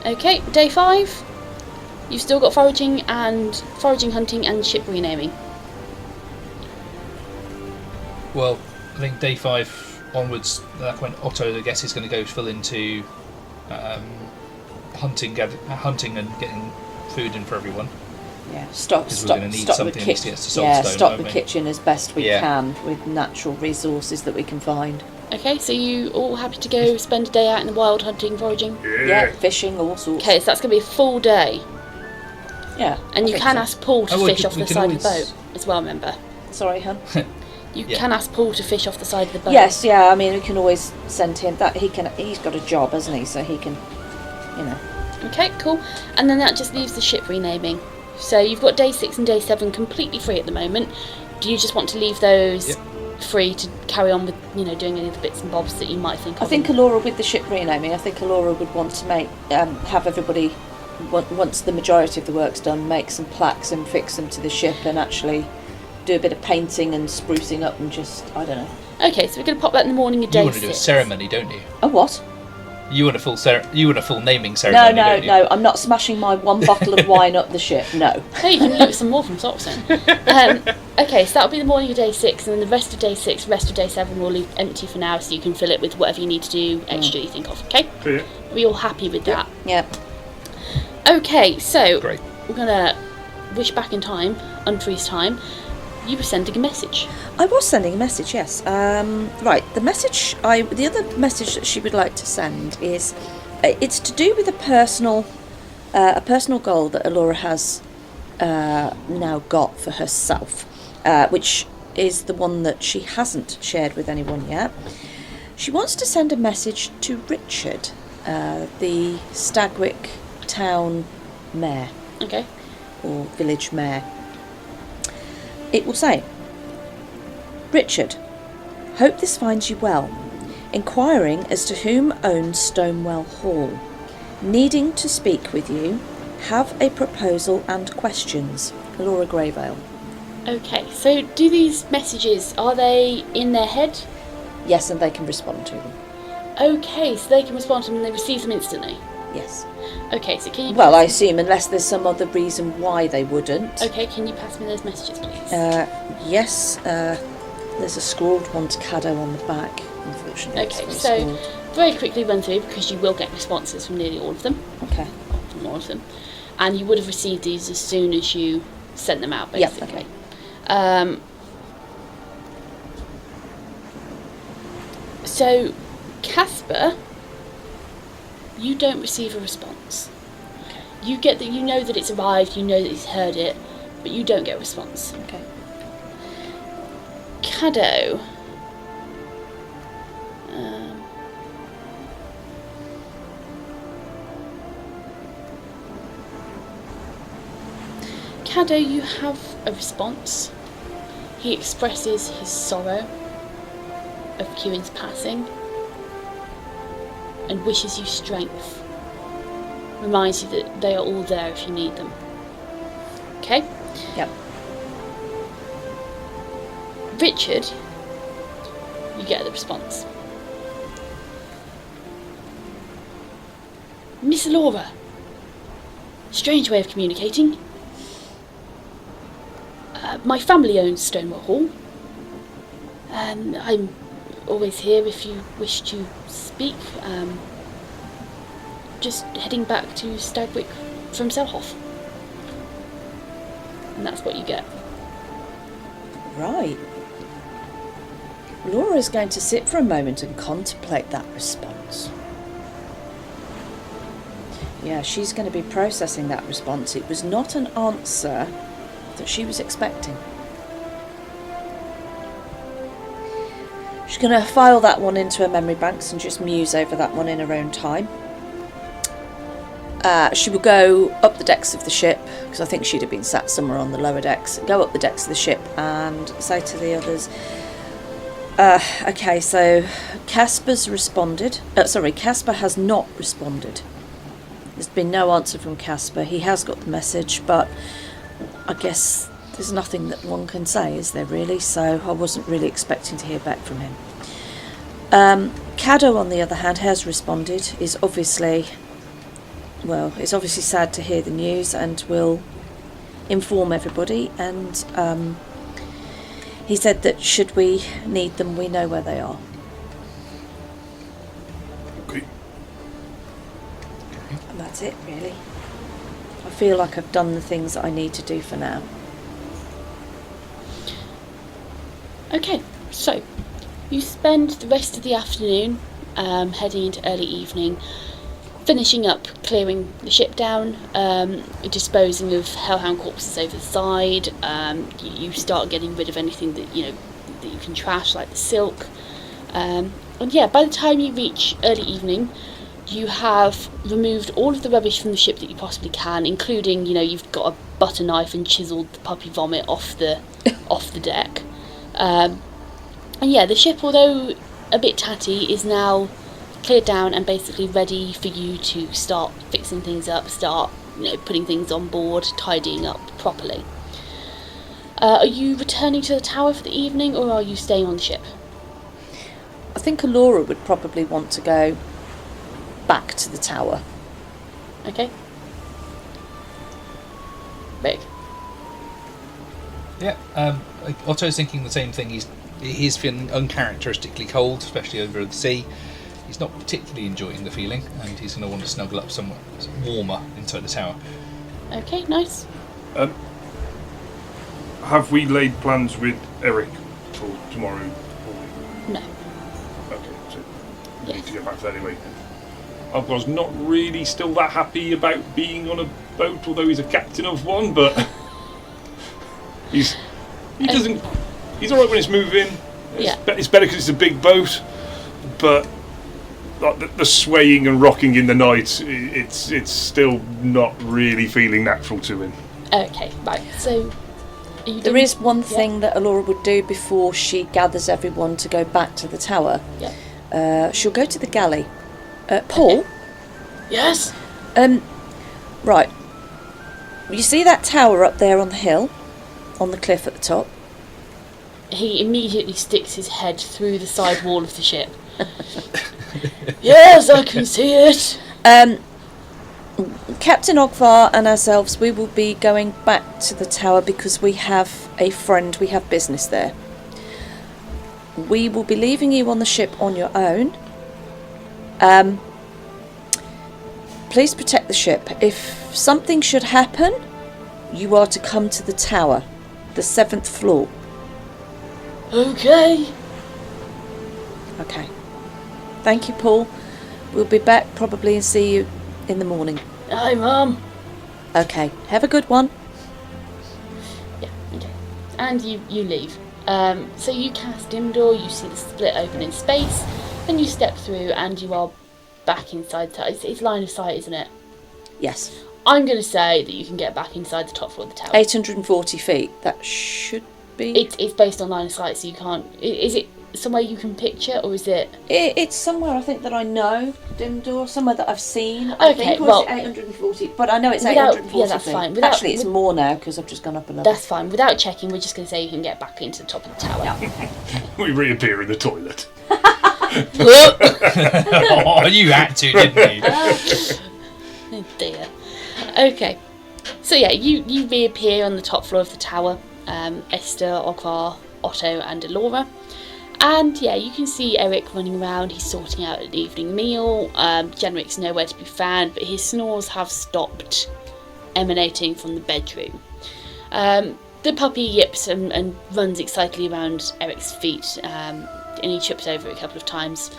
Speaker 1: Okay, day 5. You've still got foraging, hunting and ship renaming.
Speaker 5: Well, I think day 5 onwards, at that point Otto, I guess, is going to go full into hunting and getting food in for everyone.
Speaker 2: Yeah, stock
Speaker 5: Because we're going to need
Speaker 2: the
Speaker 5: something at least to get to Saltstone,
Speaker 2: yeah, stock
Speaker 5: won't
Speaker 2: the
Speaker 5: we?
Speaker 2: kitchen as best we can with natural resources that we can find.
Speaker 1: Okay, so you all happy to go spend a day out in the wild hunting, foraging?
Speaker 2: Yeah, fishing, all sorts.
Speaker 1: Okay, so that's going to be a full day.
Speaker 2: Yeah.
Speaker 1: And
Speaker 2: I
Speaker 1: you
Speaker 2: think
Speaker 1: can
Speaker 2: so.
Speaker 1: ask Paul to
Speaker 5: Oh,
Speaker 1: fish off the side of the boat. as well, remember?
Speaker 2: Sorry, hun.
Speaker 1: You
Speaker 5: Yeah.
Speaker 1: can ask Paul to fish off the side of the boat.
Speaker 2: Yes, yeah. I mean, we can always send him that. He's got a job, hasn't he? So he can, you know.
Speaker 1: Okay, cool. And then that just leaves the ship renaming. So you've got day 6 and day 7 completely free at the moment. Do you just want to leave those
Speaker 5: Yep.
Speaker 1: free to carry on with, doing any of the bits and bobs that you might think of?
Speaker 2: I think Alora, with the ship renaming, I think Alora would want to make have everybody, once the majority of the work's done, make some plaques and fix them to the ship and actually do a bit of painting and sprucing up and just, I don't know.
Speaker 1: Okay, so we're going to pop that in the morning of day
Speaker 5: You want to do a
Speaker 1: 6.
Speaker 5: ceremony, don't you?
Speaker 2: A what?
Speaker 5: You want a full naming
Speaker 2: No,
Speaker 5: ceremony,
Speaker 2: no,
Speaker 5: don't you?
Speaker 2: no. I'm not smashing my one bottle of wine up the ship. No.
Speaker 1: Hey, you can loot some more from Soxon. Okay, so that'll be the morning of day 6, and then the rest of day 6, rest of day 7 will leave empty for now, so you can fill it with whatever you need to do extra you think of, okay?
Speaker 3: Clear.
Speaker 1: Are we all happy with that?
Speaker 2: Yeah.
Speaker 1: Okay, so
Speaker 5: Great.
Speaker 1: we're going to wish back in time, unfreeze time. You were sending a message.
Speaker 2: I was sending a message, yes. Right, the other message that she would like to send is, it's to do with a personal goal that Alora has now got for herself, which is the one that she hasn't shared with anyone yet. She wants to send a message to Richard, the Stagwick town mayor,
Speaker 1: Okay.
Speaker 2: or village mayor. It will say, Richard, hope this finds you well. Inquiring as to whom owns Stonewell Hall. Needing to speak with you. Have a proposal and questions. Laura Greyvale.
Speaker 1: Okay, so do these messages, are they in their head?
Speaker 2: Yes, and they can respond to them.
Speaker 1: Okay, so they can respond to them and they receive them instantly.
Speaker 2: Yes.
Speaker 1: Okay, so can you...
Speaker 2: Well, I assume, unless there's some other reason why they wouldn't.
Speaker 1: Okay, can you pass me those messages, please?
Speaker 2: Yes, there's a scrawled one to Caddo on the back, unfortunately.
Speaker 1: Okay,
Speaker 2: It's
Speaker 1: so
Speaker 2: very
Speaker 1: very quickly run through, because you will get responses from nearly all of them.
Speaker 2: scrawled. Okay.
Speaker 1: From all of them. And you would have received these as soon as you sent them out,
Speaker 2: Yeah,
Speaker 1: basically.
Speaker 2: okay.
Speaker 1: So, Casper, you don't receive a response. You get that, you know that it's arrived, you know that he's heard it, but you don't get a response.
Speaker 2: Okay.
Speaker 1: Caddo. Caddo, you have a response. He expresses his sorrow of Cuin's passing and wishes you strength. Reminds you that they are all there if you need them. Okay?
Speaker 2: Yep.
Speaker 1: Richard, you get the response. Miss Laura. Strange way of communicating. My family owns Stonewall Hall. I'm always here if you wish to speak. Just heading back to Stagwick from Selhoff. And that's what you get.
Speaker 2: Right. Laura's going to sit for a moment and contemplate that response. Yeah, she's going to be processing that response. It was not an answer that she was expecting. She's going to file that one into her memory banks and just muse over that one in her own time. She will go up the decks of the ship, because I think she'd have been sat somewhere on the lower decks, go up the decks of the ship and say to the others, okay, so Casper's responded. Casper has not responded. There's been no answer from Casper. He has got the message, but I guess there's nothing that one can say, is there really? So I wasn't really expecting to hear back from him. Caddo, on the other hand, has responded. It's obviously sad to hear the news and will inform everybody. And he said that should we need them, we know where they are.
Speaker 3: Okay.
Speaker 2: And that's it, really. I feel like I've done the things that I need to do for now.
Speaker 1: Okay, so you spend the rest of the afternoon heading into early evening finishing up clearing the ship down, disposing of hellhound corpses over the side. You start getting rid of anything that you can trash, like the silk. And yeah, by the time you reach early evening, you have removed all of the rubbish from the ship that you possibly can, including, you've got a butter knife and chiselled the puppy vomit off the deck. And yeah, the ship, although a bit tatty, is now cleared down and basically ready for you to start fixing things up, start putting things on board, tidying up properly. Are you returning to the tower for the evening, or are you staying on the ship?
Speaker 2: I think Alora would probably want to go back to the tower.
Speaker 1: Okay. Rick?
Speaker 5: Yeah, Otto's thinking the same thing. He's feeling uncharacteristically cold, especially over the sea. He's not particularly enjoying the feeling, and he's going to want to snuggle up somewhere warmer inside the tower.
Speaker 1: Okay, nice.
Speaker 3: Have we laid plans with Eric for tomorrow morning?
Speaker 1: No.
Speaker 3: Okay, so we
Speaker 1: Yes.
Speaker 3: need to get back to that anyway. Ogvar's not really still that happy about being on a boat, although he's a captain of one, but he's alright when it's moving.
Speaker 1: Yeah.
Speaker 3: It's better because it's a big boat, but like the swaying and rocking in the night, it's still not really feeling natural to him.
Speaker 1: Okay, right. So
Speaker 2: There is one thing that Alora would do before she gathers everyone to go back to the tower.
Speaker 1: Yeah.
Speaker 2: She'll go to the galley. Paul?
Speaker 1: Okay. Yes?
Speaker 2: Right. You see that tower up there on the hill? On the cliff at the top?
Speaker 1: He immediately sticks his head through the side wall of the ship. Yes, I can see it.
Speaker 2: Captain Ogvar and ourselves, we will be going back to the tower because we have a friend, we have business there. We will be leaving you on the ship on your own. Please protect the ship. If something should happen, you are to come to the tower, the 7th floor.
Speaker 1: Okay.
Speaker 2: Okay. Thank you, Paul. We'll be back probably and see you in the morning.
Speaker 1: Hi, Mum.
Speaker 2: Okay. Have a good one.
Speaker 1: Yeah, okay. And you leave. So you cast dim door, you see the split open in space, and you step through and you are back inside the tower. It's line of sight, isn't it?
Speaker 2: Yes.
Speaker 1: I'm going to say that you can get back inside the top floor of the tower.
Speaker 2: 840 feet. That should be...
Speaker 1: It's based on line of sight, so you can't... Is it somewhere you can picture, or is it...
Speaker 2: It's somewhere I think that I know, dim door, somewhere that I've seen. I
Speaker 1: Okay,
Speaker 2: think, or
Speaker 1: well...
Speaker 2: is it 840? But I know it's
Speaker 1: Without-
Speaker 2: 840
Speaker 1: yeah, that's
Speaker 2: feet.
Speaker 1: fine.
Speaker 2: Actually, it's more now because I've just gone up another.
Speaker 1: That's fine. Without checking, we're just going to say you can get back into the top of the tower.
Speaker 3: We reappear in the toilet.
Speaker 5: Oh, you had to, didn't you?
Speaker 1: Oh dear. Okay. So yeah, you reappear on the top floor of the tower. Esther, Ogvar, Otto and Alora. And yeah, you can see Eric running around. He's sorting out an evening meal. Genric's nowhere to be found, but his snores have stopped emanating from the bedroom. The puppy yips and runs excitedly around Eric's feet, and he trips over it a couple of times,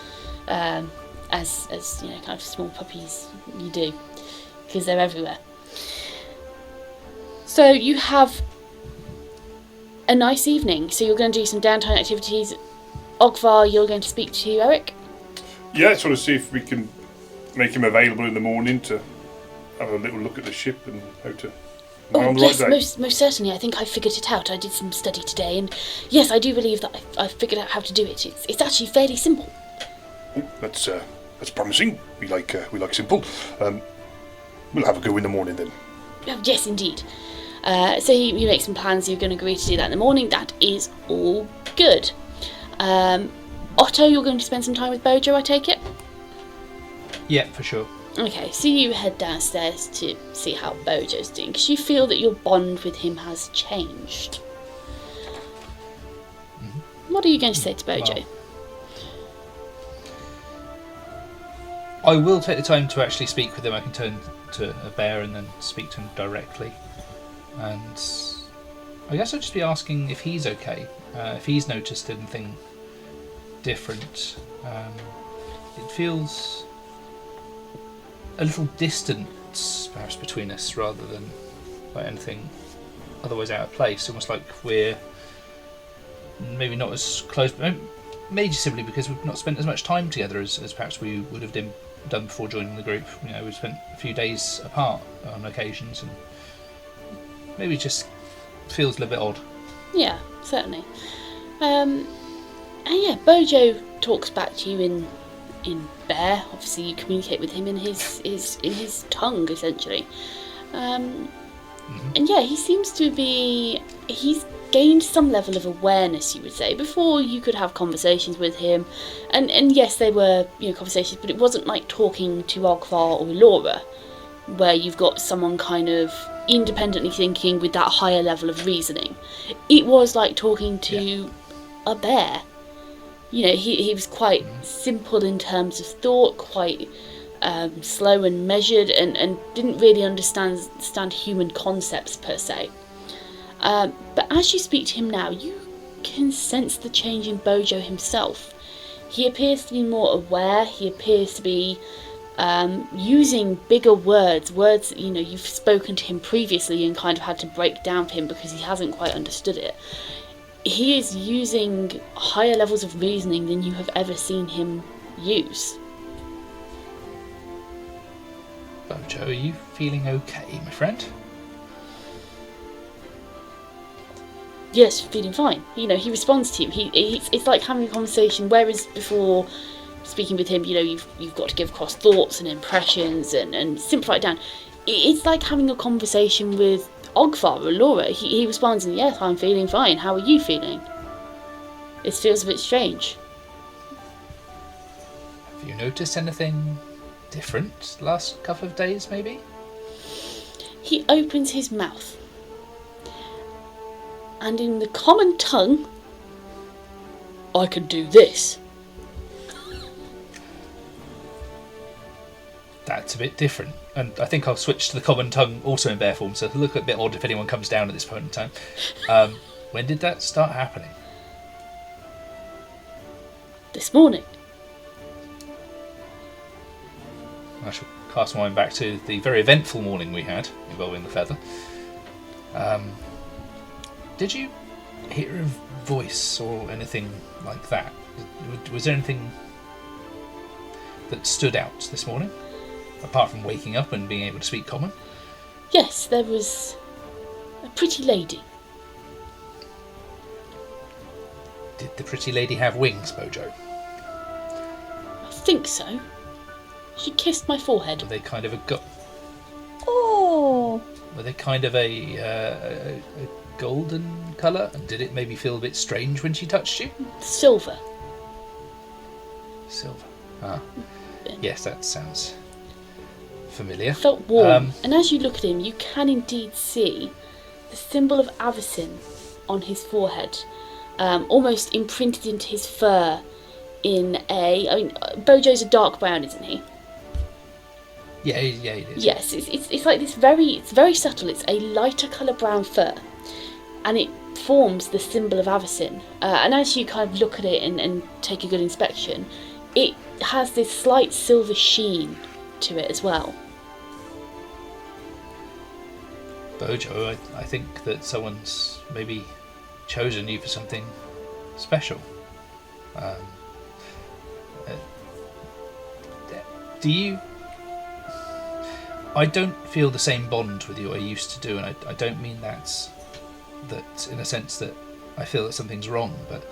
Speaker 1: as kind of small puppies you do, because they're everywhere. So you have a nice evening. So you're going to do some downtime activities. Ogvar, you're going to speak to Eric?
Speaker 3: Yeah, just want to see if we can make him available in the morning to have a little look at the ship and how to...
Speaker 1: Oh,
Speaker 3: on the
Speaker 1: yes,
Speaker 3: right day.
Speaker 1: most certainly. I think I figured it out. I did some study today, and yes, I do believe that I figured out how to do it. It's actually fairly simple.
Speaker 3: Oh, that's promising. We like simple. We'll have a go in the morning then.
Speaker 1: Oh, yes, indeed. So you make some plans. You're going to agree to do that in the morning. That is all good. Otto, you're going to spend some time with Bojo, I take it?
Speaker 5: Yeah, for sure.
Speaker 1: Okay, so you head downstairs to see how Bojo's doing, because you feel that your bond with him has changed. Mm-hmm. What are you going to say to Bojo?
Speaker 5: Well, I will take the time to actually speak with him. I can turn to a bear and then speak to him directly. And I guess I'll just be asking if he's okay, if he's noticed anything different. It feels a little distance perhaps between us rather than like anything otherwise out of place, almost like we're maybe not as close, maybe simply because we've not spent as much time together as perhaps we would have done before joining the group. You know, we've spent a few days apart on occasions, and maybe it just feels a little bit odd.
Speaker 1: Yeah, certainly. And yeah, Bojo talks back to you in Bear. Obviously, you communicate with him in his tongue, essentially. And yeah, he seems to be... He's gained some level of awareness, you would say. Before, you could have conversations with him. And yes, they were conversations, but it wasn't like talking to Ogvar or Laura, where you've got someone kind of independently thinking with that higher level of reasoning. It was like talking to a bear. You know, he was quite simple in terms of thought, quite slow and measured, and didn't really understand human concepts per se. But as you speak to him now, you can sense the change in Bojo himself. He appears to be more aware. He appears to be using bigger words that, you've spoken to him previously and kind of had to break down for him because he hasn't quite understood it. He is using higher levels of reasoning than you have ever seen him use.
Speaker 5: Bojo, are you feeling okay, my friend?
Speaker 1: Yes, feeling fine. He responds to you. It's like having a conversation, whereas before speaking with him, you've got to give across thoughts and impressions and simplify it down. It's like having a conversation with Ogvar or Laura. He responds, and yes, I'm feeling fine. How are you feeling? It feels a bit strange.
Speaker 5: Have you noticed anything different last couple of days, maybe?
Speaker 1: He opens his mouth, and in the common tongue, I can do this.
Speaker 5: That's a bit different. And I think I'll switch to the common tongue also in bear form, so it'll look a bit odd if anyone comes down at this point in time. When did that start happening?
Speaker 1: This morning.
Speaker 5: I shall cast my mind back to the very eventful morning we had involving the feather. Did you hear a voice or anything like that? Was there anything that stood out this morning? Apart from waking up and being able to speak common?
Speaker 1: Yes, there was a pretty lady.
Speaker 5: Did the pretty lady have wings, Bojo?
Speaker 1: I think so. She kissed my forehead.
Speaker 5: Were they kind of
Speaker 2: Oh!
Speaker 5: Were they kind of a golden colour? And did it maybe feel a bit strange when she touched you?
Speaker 1: Silver.
Speaker 5: Silver. Ah. Yes, that sounds familiar.
Speaker 1: Felt warm, and as you look at him, you can indeed see the symbol of Avacyn on his forehead, almost imprinted into his fur. Bojo's a dark brown, isn't he?
Speaker 5: Yeah, it is.
Speaker 1: Yes, it's like this it's very subtle. It's a lighter colour brown fur, and it forms the symbol of Avacyn. And as you kind of look at it and take a good inspection, it has this slight silver sheen to it as well.
Speaker 5: Bojo, I think that someone's maybe chosen you for something special. Do you... I don't feel the same bond with you I used to do, and I don't mean that in a sense that I feel that something's wrong, but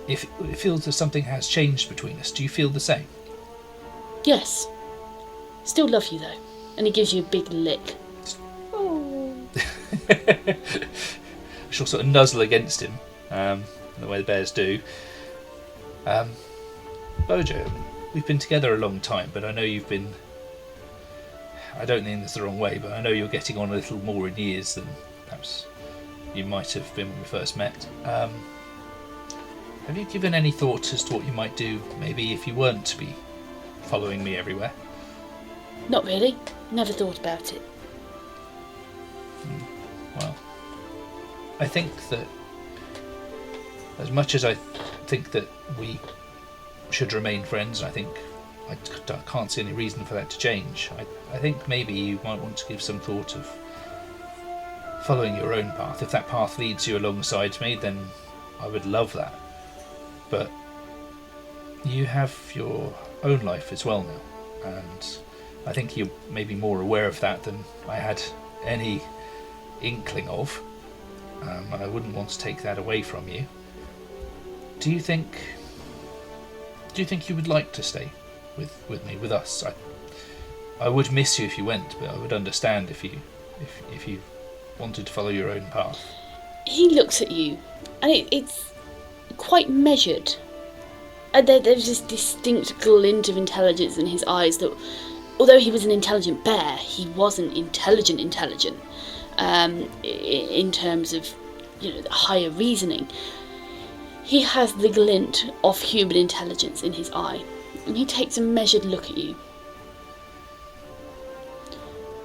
Speaker 5: if it feels that something has changed between us, do you feel the same?
Speaker 1: Yes. Still love you though. And he gives you a big lick.
Speaker 5: I shall sort of nuzzle against him, the way the bears do. Bojo, we've been together a long time, but I know you've been... I don't mean this the wrong way, but I know you're getting on a little more in years than perhaps you might have been when we first met. Have you given any thought as to what you might do, maybe if you weren't to be following me everywhere?
Speaker 1: Not really. Never thought about it.
Speaker 5: Well, I think that as much as I think that we should remain friends, and I think I can't see any reason for that to change. I think maybe you might want to give some thought of following your own path. If that path leads you alongside me, then I would love that. But you have your own life as well now, and I think you're maybe more aware of that than I had any inkling of. I wouldn't want to take that away from you. Do you think you would like to stay with me, with us? I would miss you if you went, but I would understand if you wanted to follow your own path.
Speaker 1: He looks at you, and it's quite measured. And there's this distinct glint of intelligence in his eyes that, although he was an intelligent bear, he wasn't intelligent. In terms of, the higher reasoning. He has the glint of human intelligence in his eye, and he takes a measured look at you.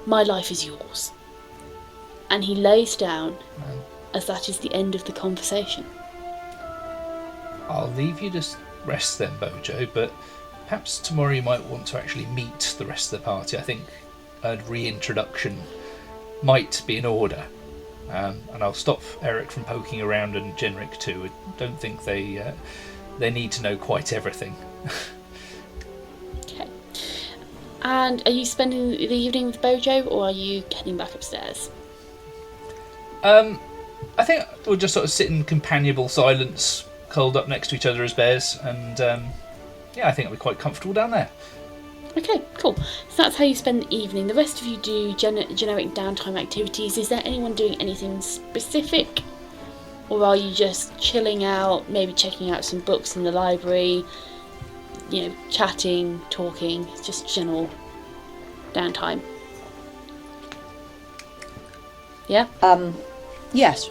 Speaker 1: My life is yours. And he lays down as that is the end of the conversation.
Speaker 5: I'll leave you to rest then, Bojo, but perhaps tomorrow you might want to actually meet the rest of the party. I think a reintroduction might be in order. And I'll stop Eric from poking around, and Genric too. I don't think they need to know quite everything.
Speaker 1: Okay. And are you spending the evening with Bojo, or are you heading back upstairs?
Speaker 5: I think we'll just sort of sit in companionable silence, curled up next to each other as bears, and I think it'll be quite comfortable down there.
Speaker 1: Okay, cool. So that's how you spend the evening. The rest of you do generic downtime activities. Is there anyone doing anything specific? Or are you just chilling out, maybe checking out some books in the library, chatting, talking, just general downtime? Yeah?
Speaker 2: Yes.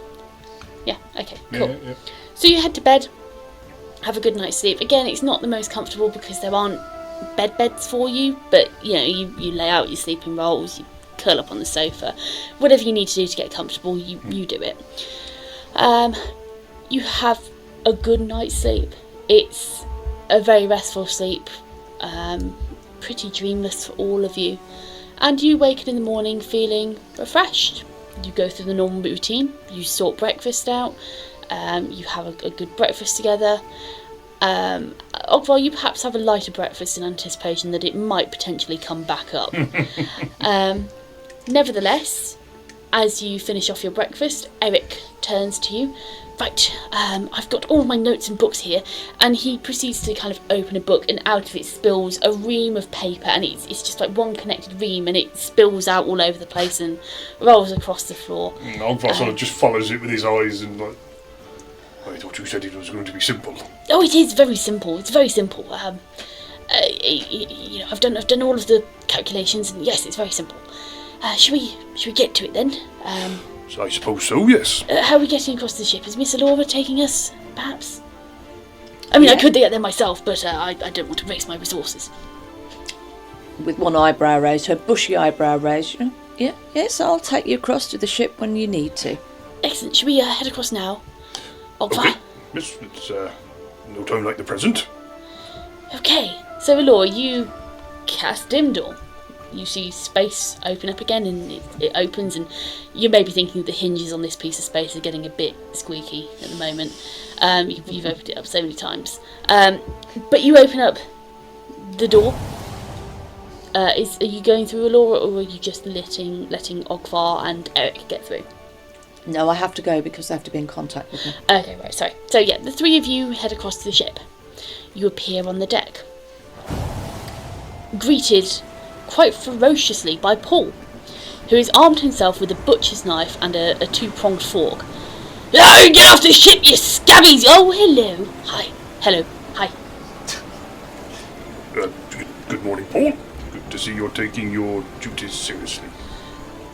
Speaker 1: Yeah, okay, cool.
Speaker 3: Yeah.
Speaker 1: So you head to bed, have a good night's sleep. Again, it's not the most comfortable because there aren't beds for you, but you lay out your sleeping rolls, you curl up on the sofa, whatever you need to do to get comfortable, you do it. You have a good night's sleep. It's a very restful sleep, pretty dreamless for all of you, and you wake up in the morning feeling refreshed. You go through the normal routine, you sort breakfast out, you have a good breakfast together. Ogvar, you perhaps have a lighter breakfast in anticipation that it might potentially come back up. Nevertheless, as you finish off your breakfast, Eric turns to you. Right, I've got all of my notes and books here, and he proceeds to kind of open a book, and out of it spills a ream of paper, and it's just like one connected ream, and it spills out all over the place and rolls across the floor.
Speaker 3: Ogvar sort of just follows it with his eyes and like, I thought you said it was going to be simple.
Speaker 1: Oh, it is very simple. It's very simple. I've done all of the calculations, and yes, it's very simple. Should we get to it then?
Speaker 3: So I suppose so, yes.
Speaker 1: How are we getting across the ship? Is Miss Alora taking us, perhaps? I mean,
Speaker 2: Yeah.
Speaker 1: I could get there myself, but I don't want to waste my resources.
Speaker 2: With one eyebrow raised, her bushy eyebrow raised. Yeah, yes, I'll take you across to the ship when you need to.
Speaker 1: Excellent. Should we head across now?
Speaker 3: Okay, miss, it's no time like the present.
Speaker 1: Okay. So, Alora, you cast Dim Door. You see space open up again, and it opens, and you may be thinking the hinges on this piece of space are getting a bit squeaky at the moment. You've opened it up so many times. But you open up the door. Are you going through, Alora, or are you just letting Ogvar and Eric get through?
Speaker 2: No, I have to go because I have to be in contact with her.
Speaker 1: Okay, right, sorry. So yeah, the three of you head across to the ship. You appear on the deck, greeted quite ferociously by Paul, who has armed himself with a butcher's knife and a two-pronged fork. Oh, get off the ship, you scabbies! Oh, hello. Hi. Hello. Hi.
Speaker 3: Good morning, Paul. Good to see you're taking your duties seriously.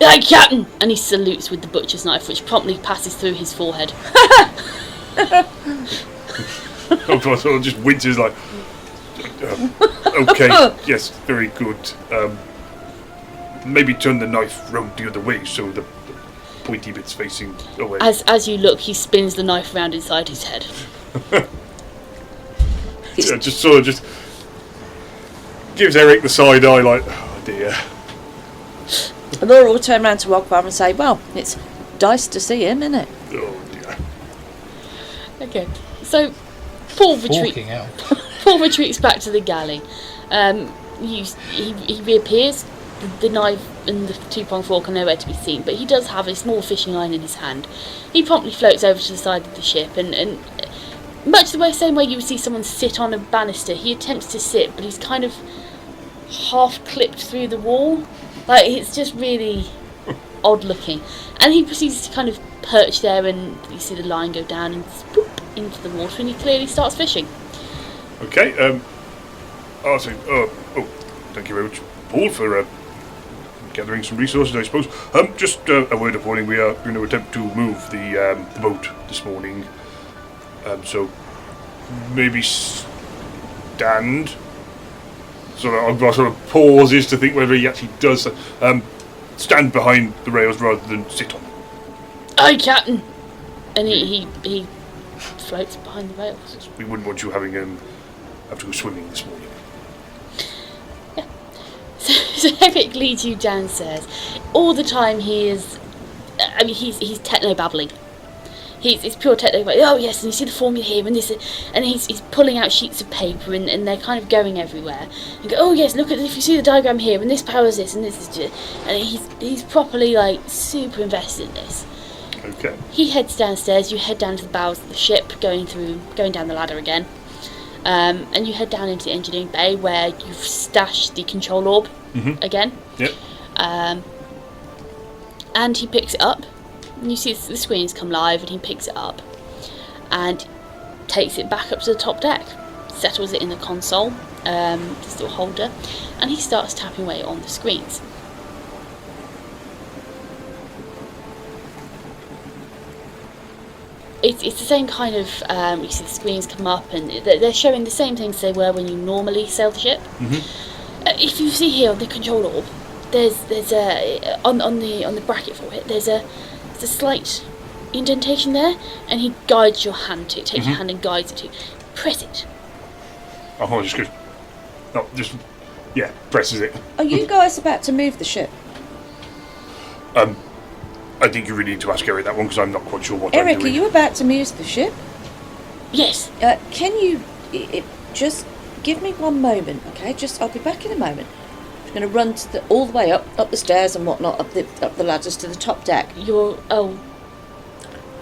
Speaker 1: Hi, Captain! And he salutes with the butcher's knife, which promptly passes through his forehead.
Speaker 3: Ogvar just winces like, okay, yes, very good. Maybe turn the knife round the other way so the pointy bit's facing away.
Speaker 1: As you look, he spins the knife round inside his head.
Speaker 3: Yeah, just sort of just... gives Eric the side eye, like, oh dear.
Speaker 2: And Laura will turn around to Ogvar and say, well, it's nice to see him, isn't it?
Speaker 3: Oh dear.
Speaker 1: Okay, so Paul
Speaker 5: Forking out.
Speaker 1: Paul retreats back to the galley. He reappears. The knife and the two-pronged fork are nowhere to be seen, but he does have a small fishing line in his hand. He promptly floats over to the side of the ship, and much the same way you would see someone sit on a banister, he attempts to sit, but he's kind of half clipped through the wall. Like, it's just really odd looking. And he proceeds to kind of perch there, and you see the line go down and spoop into the water, and he clearly starts fishing.
Speaker 3: Okay, I'll say, thank you very much, Paul, for gathering some resources, I suppose. Just a word of warning, we are going to attempt to move the boat this morning. So maybe stand. Sort of pauses to think whether he actually does. Stand behind the rails rather than sit on them.
Speaker 1: Aye, Captain! And he floats behind the rails.
Speaker 3: We wouldn't want you have to go swimming this morning.
Speaker 1: So Eric leads you downstairs. All the time he is... I mean, he's techno-babbling. He's pure techno, like, oh yes, and you see the formula here, and this, and he's pulling out sheets of paper, and they're kind of going everywhere. And go, oh yes, look at, if you see the diagram here, and this powers this, and this is just... And he's properly, like, super invested in this.
Speaker 3: Okay.
Speaker 1: He heads downstairs, you head down to the bows of the ship, going down the ladder again. And you head down into the engineering bay where you've stashed the control orb again.
Speaker 3: Yep.
Speaker 1: And he picks it up, and you see the screens come live, and he picks it up and takes it back up to the top deck, settles it in the console, this little holder, and he starts tapping away on the screens. It's the same kind of, you see the screens come up, and they're showing the same things they were when you normally sail the ship. If you see here on the control orb, there's a on the bracket for it, there's a slight indentation there, and he guides your hand to it, takes your hand and guides it to it. Press it.
Speaker 3: Oh, just good. No, presses it.
Speaker 2: Are you guys about to move the ship?
Speaker 3: I think you really need to ask Eric that one, because I'm not quite sure what
Speaker 2: Eric,
Speaker 3: I'm doing.
Speaker 2: are you about to move the ship?
Speaker 1: Yes.
Speaker 2: Can you just give me one moment, okay? I'll be back in a moment. I'm going to run all the way up the stairs and whatnot, up the ladders to the top deck.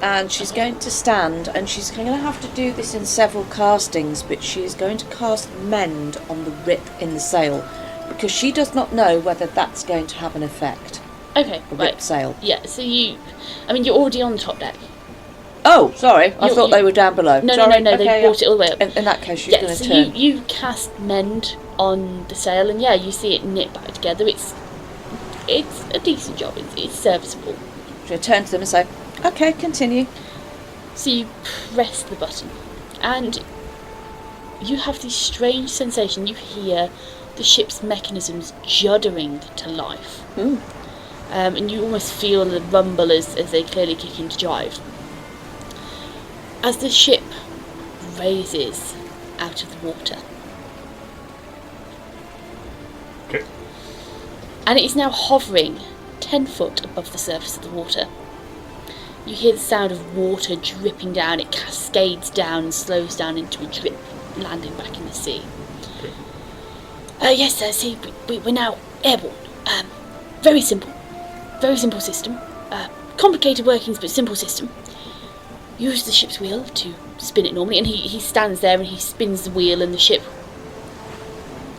Speaker 2: And she's going to stand, and she's going to have to do this in several castings, but she's going to cast Mend on the rip in the sail, because she does not know whether that's going to have an effect.
Speaker 1: Okay,
Speaker 2: A
Speaker 1: right.
Speaker 2: rip sail.
Speaker 1: Yeah, so you're already on the top deck.
Speaker 2: Oh, sorry, I thought they were down below.
Speaker 1: No,
Speaker 2: sorry.
Speaker 1: no, they brought it all the way up.
Speaker 2: In that case, she's going to
Speaker 1: so
Speaker 2: turn.
Speaker 1: you cast Mend on the sail, and you see it knit back together. It's a decent job. It's serviceable.
Speaker 2: She'll turn to them and say, okay, continue.
Speaker 1: So you press the button, and you have this strange sensation. You hear the ship's mechanisms juddering to life. And you almost feel the rumble as they clearly kick into drive. As the ship raises out of the water.
Speaker 3: Okay.
Speaker 1: And it is now hovering 10 foot above the surface of the water. You hear the sound of water dripping down. It cascades down and slows down into a drip, landing back in the sea.
Speaker 3: Okay.
Speaker 1: Yes, sir. See, we're now airborne. Very simple. Very simple system. Complicated workings, but simple system. Use the ship's wheel to spin it normally, and he stands there and he spins the wheel, and the ship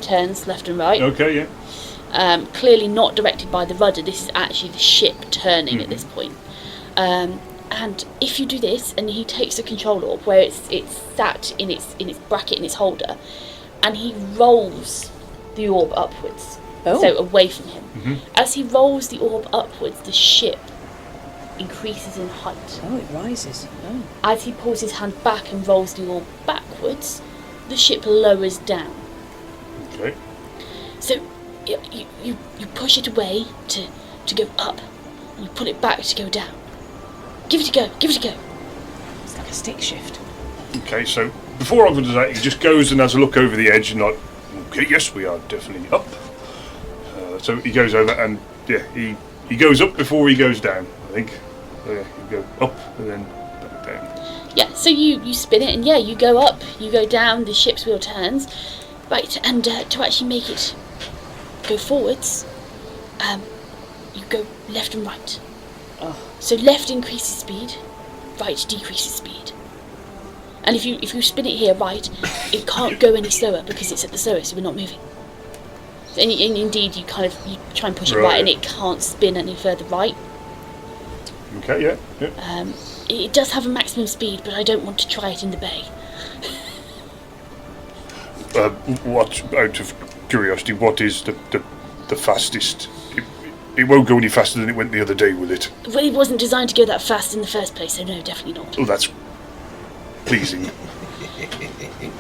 Speaker 1: turns left and right.
Speaker 3: Okay, yeah.
Speaker 1: Clearly not directed by the rudder. This is actually the ship turning at this point. And if you do this, and he takes the control orb where it's sat in its bracket in its holder, and he rolls the orb upwards, so away from him. As he rolls the orb upwards, the ship increases in height.
Speaker 2: Oh, it rises. Oh.
Speaker 1: As he pulls his hand back and rolls the orb backwards, the ship lowers down.
Speaker 3: Okay.
Speaker 1: So you push it away to go up, and you pull it back to go down. Give it a go, give it a go.
Speaker 2: It's like a stick shift.
Speaker 3: Okay, so before Ogden does that, he just goes and has a look over the edge and like Okay, yes, we are definitely up. So he goes over and he goes up before he goes down, I think. You go up and then back down.
Speaker 1: Yeah, so you spin it, and you go up, you go down, the ship's wheel turns. Right, and to actually make it go forwards, you go left and right.
Speaker 2: Oh.
Speaker 1: So left increases speed, right decreases speed. And if you spin it here right, it can't go any slower because it's at the slowest, so we're not moving. And indeed, you try and push it right, and it can't spin any further right.
Speaker 3: Okay, yeah.
Speaker 1: It does have a maximum speed, but I don't want to try it in the bay.
Speaker 3: What, out of curiosity, what is the fastest? It won't go any faster than it went the other day, will it?
Speaker 1: Well, it wasn't designed to go that fast in the first place, so no, definitely not.
Speaker 3: Oh, that's pleasing.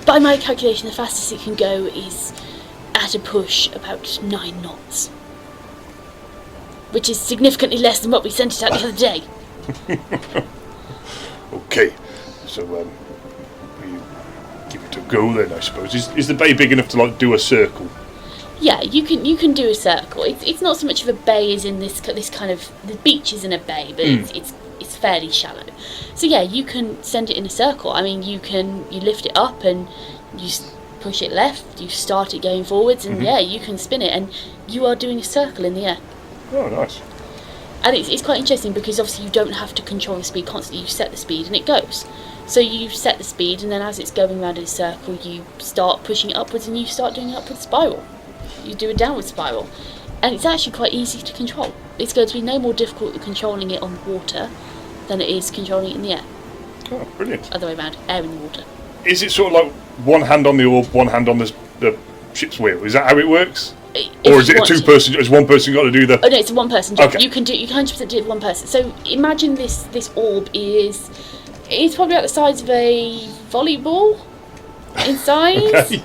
Speaker 1: By my calculation, the fastest it can go is, at a push, about 9 knots. Which is significantly less than what we sent it at the other day.
Speaker 3: Okay, so we give it a go then, I suppose. Is the bay big enough to do a circle?
Speaker 1: Yeah, you can do a circle. It's not so much of a bay as in this kind of, the beach is in a bay, but it's fairly shallow. So yeah, you can send it in a circle. I mean, you lift it up and you push it left. You start it going forwards, and you can spin it, and you are doing a circle in the air.
Speaker 3: Oh, nice.
Speaker 1: And it's quite interesting because obviously you don't have to control the speed constantly. You set the speed and it goes. So you set the speed, and then as it's going around in a circle, you start pushing it upwards, and you start doing an upward spiral. You do a downward spiral, and it's actually quite easy to control. It's going to be no more difficult than controlling it on water than it is controlling it in the air.
Speaker 3: Oh, brilliant.
Speaker 1: Other way around, air in the water.
Speaker 3: Is it sort of like one hand on the orb, one hand on the ship's wheel? Is that how it works? Or is it a two-person? Is one person got to do the?
Speaker 1: Oh no, it's a one-person job.
Speaker 3: Okay.
Speaker 1: You can 100% do it with one person. So imagine this orb is probably about the size of a volleyball in size.
Speaker 3: Okay.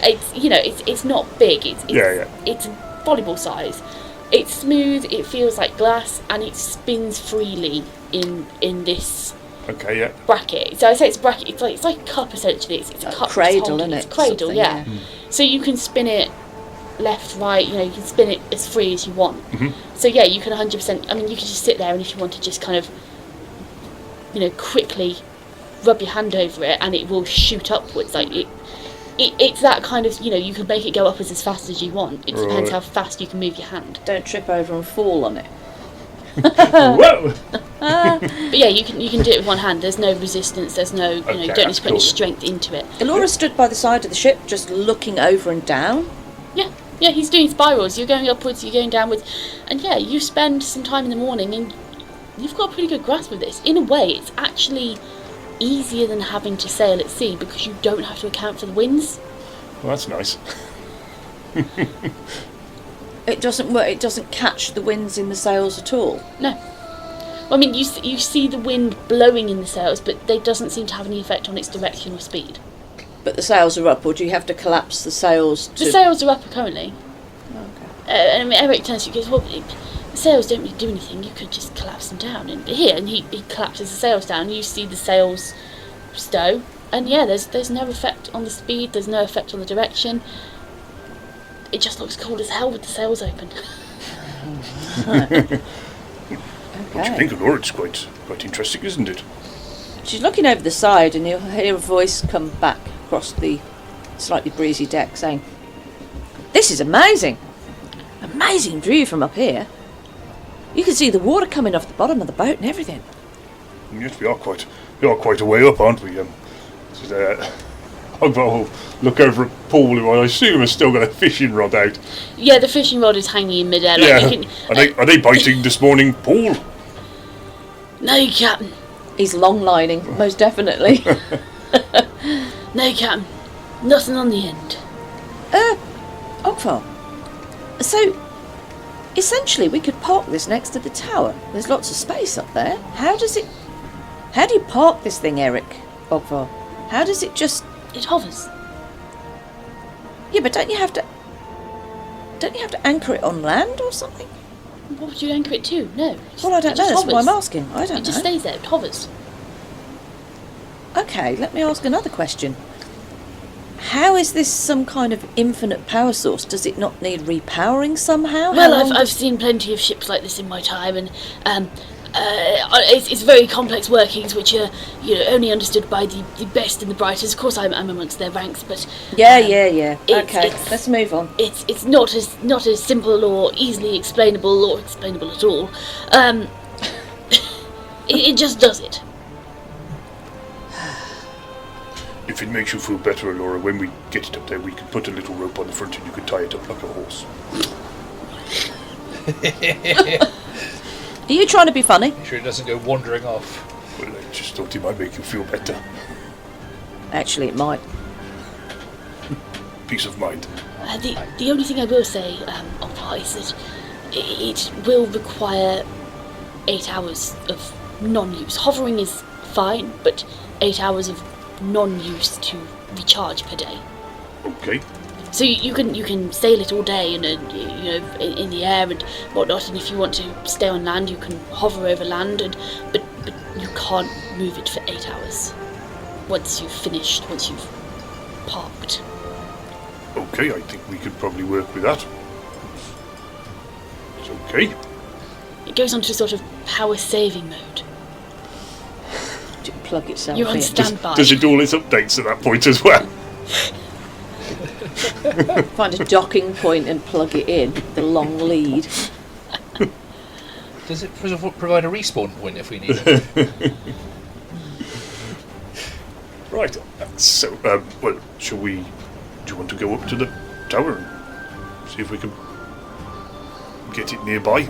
Speaker 1: It's not big. It's volleyball size. It's smooth. It feels like glass, and it spins freely in this.
Speaker 3: Okay, yeah.
Speaker 1: Bracket. So I say it's bracket. It's like a cup essentially. It's a cup
Speaker 2: cradle, isn't it?
Speaker 1: It's a cradle, yeah. So you can spin it left, right. You can spin it as free as you want. So yeah, you can 100%. I mean, you can just sit there, and if you want to just kind of, quickly rub your hand over it, and it will shoot upwards. Like it's that kind of. You can make it go upwards as fast as you want. It depends how fast you can move your hand.
Speaker 2: Don't trip over and fall on it.
Speaker 3: Whoa!
Speaker 1: But yeah, you can do it with one hand. There's no resistance. There's no, you don't need to put any strength into it.
Speaker 2: Elora stood by the side of the ship, just looking over and down.
Speaker 1: Yeah, he's doing spirals. You're going upwards, you're going downwards, and yeah, you spend some time in the morning, and you've got a pretty good grasp of this. In a way, it's actually easier than having to sail at sea because you don't have to account for the winds.
Speaker 3: Well, that's nice.
Speaker 2: It doesn't work. It doesn't catch the winds in the sails at all.
Speaker 1: No. Well, I mean, you see the wind blowing in the sails, but they doesn't seem to have any effect on its direction or speed.
Speaker 2: But the sails are up, or do you have to collapse the sails to...
Speaker 1: The sails are up currently.
Speaker 2: Okay.
Speaker 1: I mean, Eric turns to you and goes, well, the sails don't really do anything, you could just collapse them down. And he collapses the sails down, and you see the sails stow. And yeah, there's no effect on the speed, there's no effect on the direction. It just looks cool as hell with the sails open.
Speaker 2: Okay.
Speaker 3: What do you think, Elora? It's quite interesting, isn't it?
Speaker 2: She's looking over the side, and you'll hear a voice come back across the slightly breezy deck saying, "This is amazing! Amazing view from up here. You can see the water coming off the bottom of the boat and everything."
Speaker 3: Yes, we are quite a way up, aren't we? I'll look over at Paul, who I assume has still got a fishing rod out.
Speaker 1: Yeah, the fishing rod is hanging in midair.
Speaker 3: Yeah. Are they biting this morning, Paul?
Speaker 1: No, Captain.
Speaker 2: He's long-lining, most definitely.
Speaker 1: No, Captain. Nothing on the end.
Speaker 2: Ogvar. So, essentially, we could park this next to the tower. There's lots of space up there. How do you park this thing, Eric? Ogvar? How does it just...
Speaker 1: It hovers.
Speaker 2: Yeah, but don't you have to anchor it on land or something?
Speaker 1: What would you anchor it to? No.
Speaker 2: Well, I don't know. That's what I'm asking. I don't know.
Speaker 1: It just stays there. It hovers.
Speaker 2: Okay, let me ask another question. how is this some kind of infinite power source? Does it not need repowering somehow?
Speaker 1: Well, I've seen plenty of ships like this in my time, and it's very complex workings, which are only understood by the best and the brightest. Of course, I'm amongst their ranks, but
Speaker 2: Yeah. Okay, let's move on.
Speaker 1: It's not as simple or easily explainable or explainable at all. It just does it.
Speaker 3: If it makes you feel better, Alora, when we get it up there, we can put a little rope on the front and you can tie it up like a horse.
Speaker 2: Are you trying to be funny?
Speaker 5: Make sure it doesn't go wandering off.
Speaker 3: Well, I just thought it might make you feel better.
Speaker 2: Actually, it might.
Speaker 3: Peace of mind.
Speaker 1: The only thing I will say, Otto, is that it will require 8 hours of non-use. Hovering is fine, but 8 hours of non-use to recharge per day.
Speaker 3: Okay.
Speaker 1: So you can sail it all day and in the air and whatnot, and if you want to stay on land, you can hover over land, but you can't move it for 8 hours. Once you've finished, once you've parked.
Speaker 3: Okay, I think we could probably work with that. It's okay.
Speaker 1: It goes onto sort of power saving mode.
Speaker 2: To plug itself
Speaker 1: You're on
Speaker 2: in.
Speaker 1: standby.
Speaker 3: Does it do all its updates at that point as well?
Speaker 2: Find a docking point and plug it in. The long lead.
Speaker 5: Does it provide a respawn point if we need it?
Speaker 3: Right. So, well, shall we... Do you want to go up to the tower and see if we can get it nearby?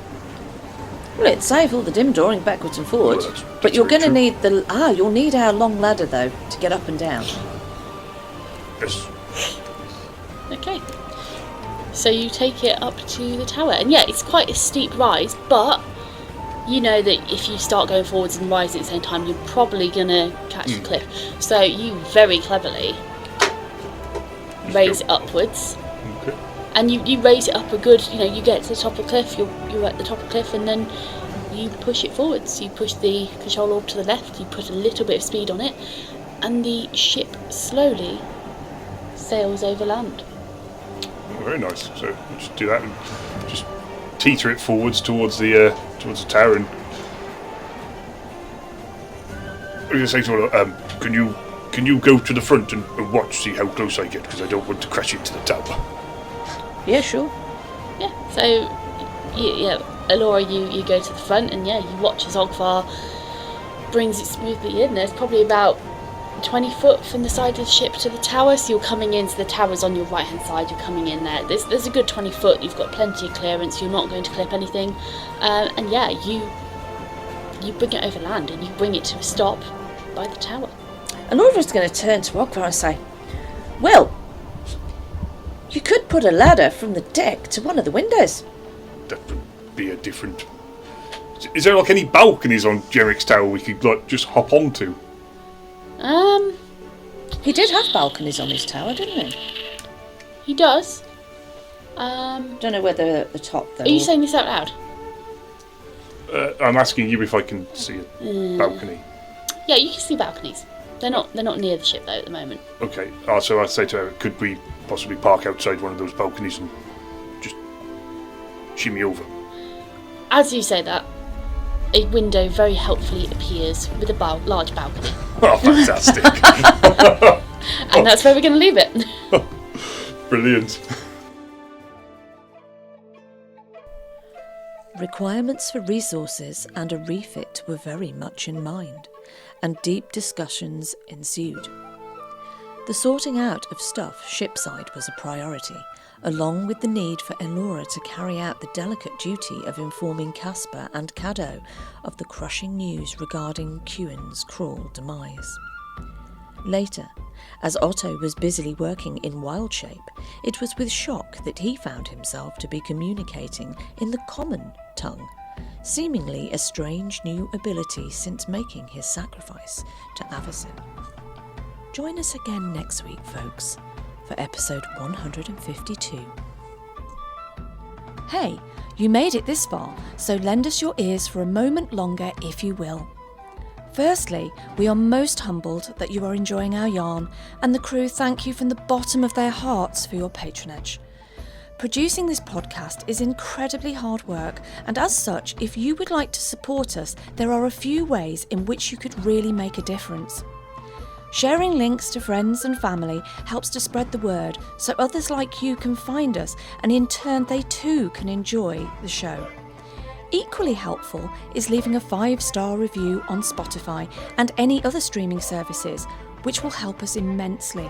Speaker 2: Well, it'd save all the dim drawing backwards and forwards.
Speaker 3: Well, that's
Speaker 2: but you're
Speaker 3: very
Speaker 2: going to
Speaker 3: true.
Speaker 2: need you'll need our long ladder though to get up and down.
Speaker 3: Yes.
Speaker 1: Okay. So you take it up to the tower, and yeah, it's quite a steep rise, but you know that if you start going forwards and rising at the same time, you're probably gonna catch the cliff. So you very cleverly raise it upwards,
Speaker 3: Okay.
Speaker 1: and you raise it up a good, you get to the top of the cliff, you're at the top of the cliff, and then you push it forwards. You push the control orb to the left, you put a little bit of speed on it, and the ship slowly sails over land.
Speaker 3: Very nice. So we'll just do that and just teeter it forwards towards the tower. And I was going to say to her, can you go to the front and watch, see how close I get, because I don't want to crash into the tower.
Speaker 2: Yeah, sure.
Speaker 1: Yeah, so Alora, you go to the front, and yeah, you watch as Ogvar brings it smoothly in. There's probably about 20 foot from the side of the ship to the tower, so you're coming into the towers on your right hand side, you're coming in there. There's a good 20 foot, you've got plenty of clearance, you're not going to clip anything, and yeah, you bring it over land and you bring it to a stop by the tower.
Speaker 2: And Orva's going to turn to Ogvar and say, well, you could put a ladder from the deck to one of the windows.
Speaker 3: That would be a different... Is there like any balconies on Jerrick's tower we could like just hop onto?
Speaker 2: He did have balconies on his tower, didn't he?
Speaker 1: He does.
Speaker 2: Don't know whether they're at the top though.
Speaker 1: Are you saying this out loud?
Speaker 3: I'm asking you if I can see a balcony.
Speaker 1: Yeah, you can see balconies. They're not near the ship though at the moment.
Speaker 3: Okay, so I say to her, could we possibly park outside one of those balconies and just shimmy over?
Speaker 1: As you say that, a window very helpfully appears with a large balcony.
Speaker 3: Oh, fantastic.
Speaker 1: And that's where we're going to leave it.
Speaker 3: Brilliant.
Speaker 2: Requirements for resources and a refit were very much in mind, and deep discussions ensued. The sorting out of stuff shipside was a priority, along with the need for Elora to carry out the delicate duty of informing Caspar and Caddo of the crushing news regarding Cuin's cruel demise. Later, as Otto was busily working in wild shape, it was with shock that he found himself to be communicating in the common tongue, seemingly a strange new ability since making his sacrifice to Avacyn. Join us again next week, folks, for episode 152. Hey, you made it this far, so lend us your ears for a moment longer if you will. Firstly, we are most humbled that you are enjoying our yarn, and the crew thank you from the bottom of their hearts for your patronage. Producing this podcast is incredibly hard work, and as such, if you would like to support us, there are a few ways in which you could really make a difference. Sharing links to friends and family helps to spread the word so others like you can find us, and in turn they too can enjoy the show. Equally helpful is leaving a 5-star review on Spotify and any other streaming services, which will help us immensely.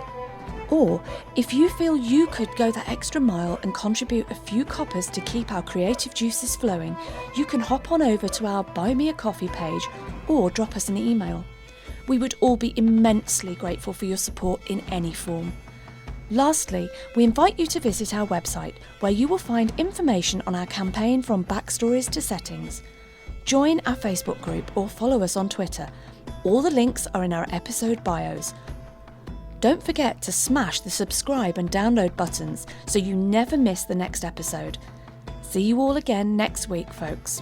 Speaker 2: Or, if you feel you could go that extra mile and contribute a few coppers to keep our creative juices flowing, you can hop on over to our Buy Me a Coffee page or drop us an email. We would all be immensely grateful for your support in any form. Lastly, we invite you to visit our website, where you will find information on our campaign from backstories to settings. Join our Facebook group or follow us on Twitter. All the links are in our episode bios. Don't forget to smash the subscribe and download buttons so you never miss the next episode. See you all again next week, folks.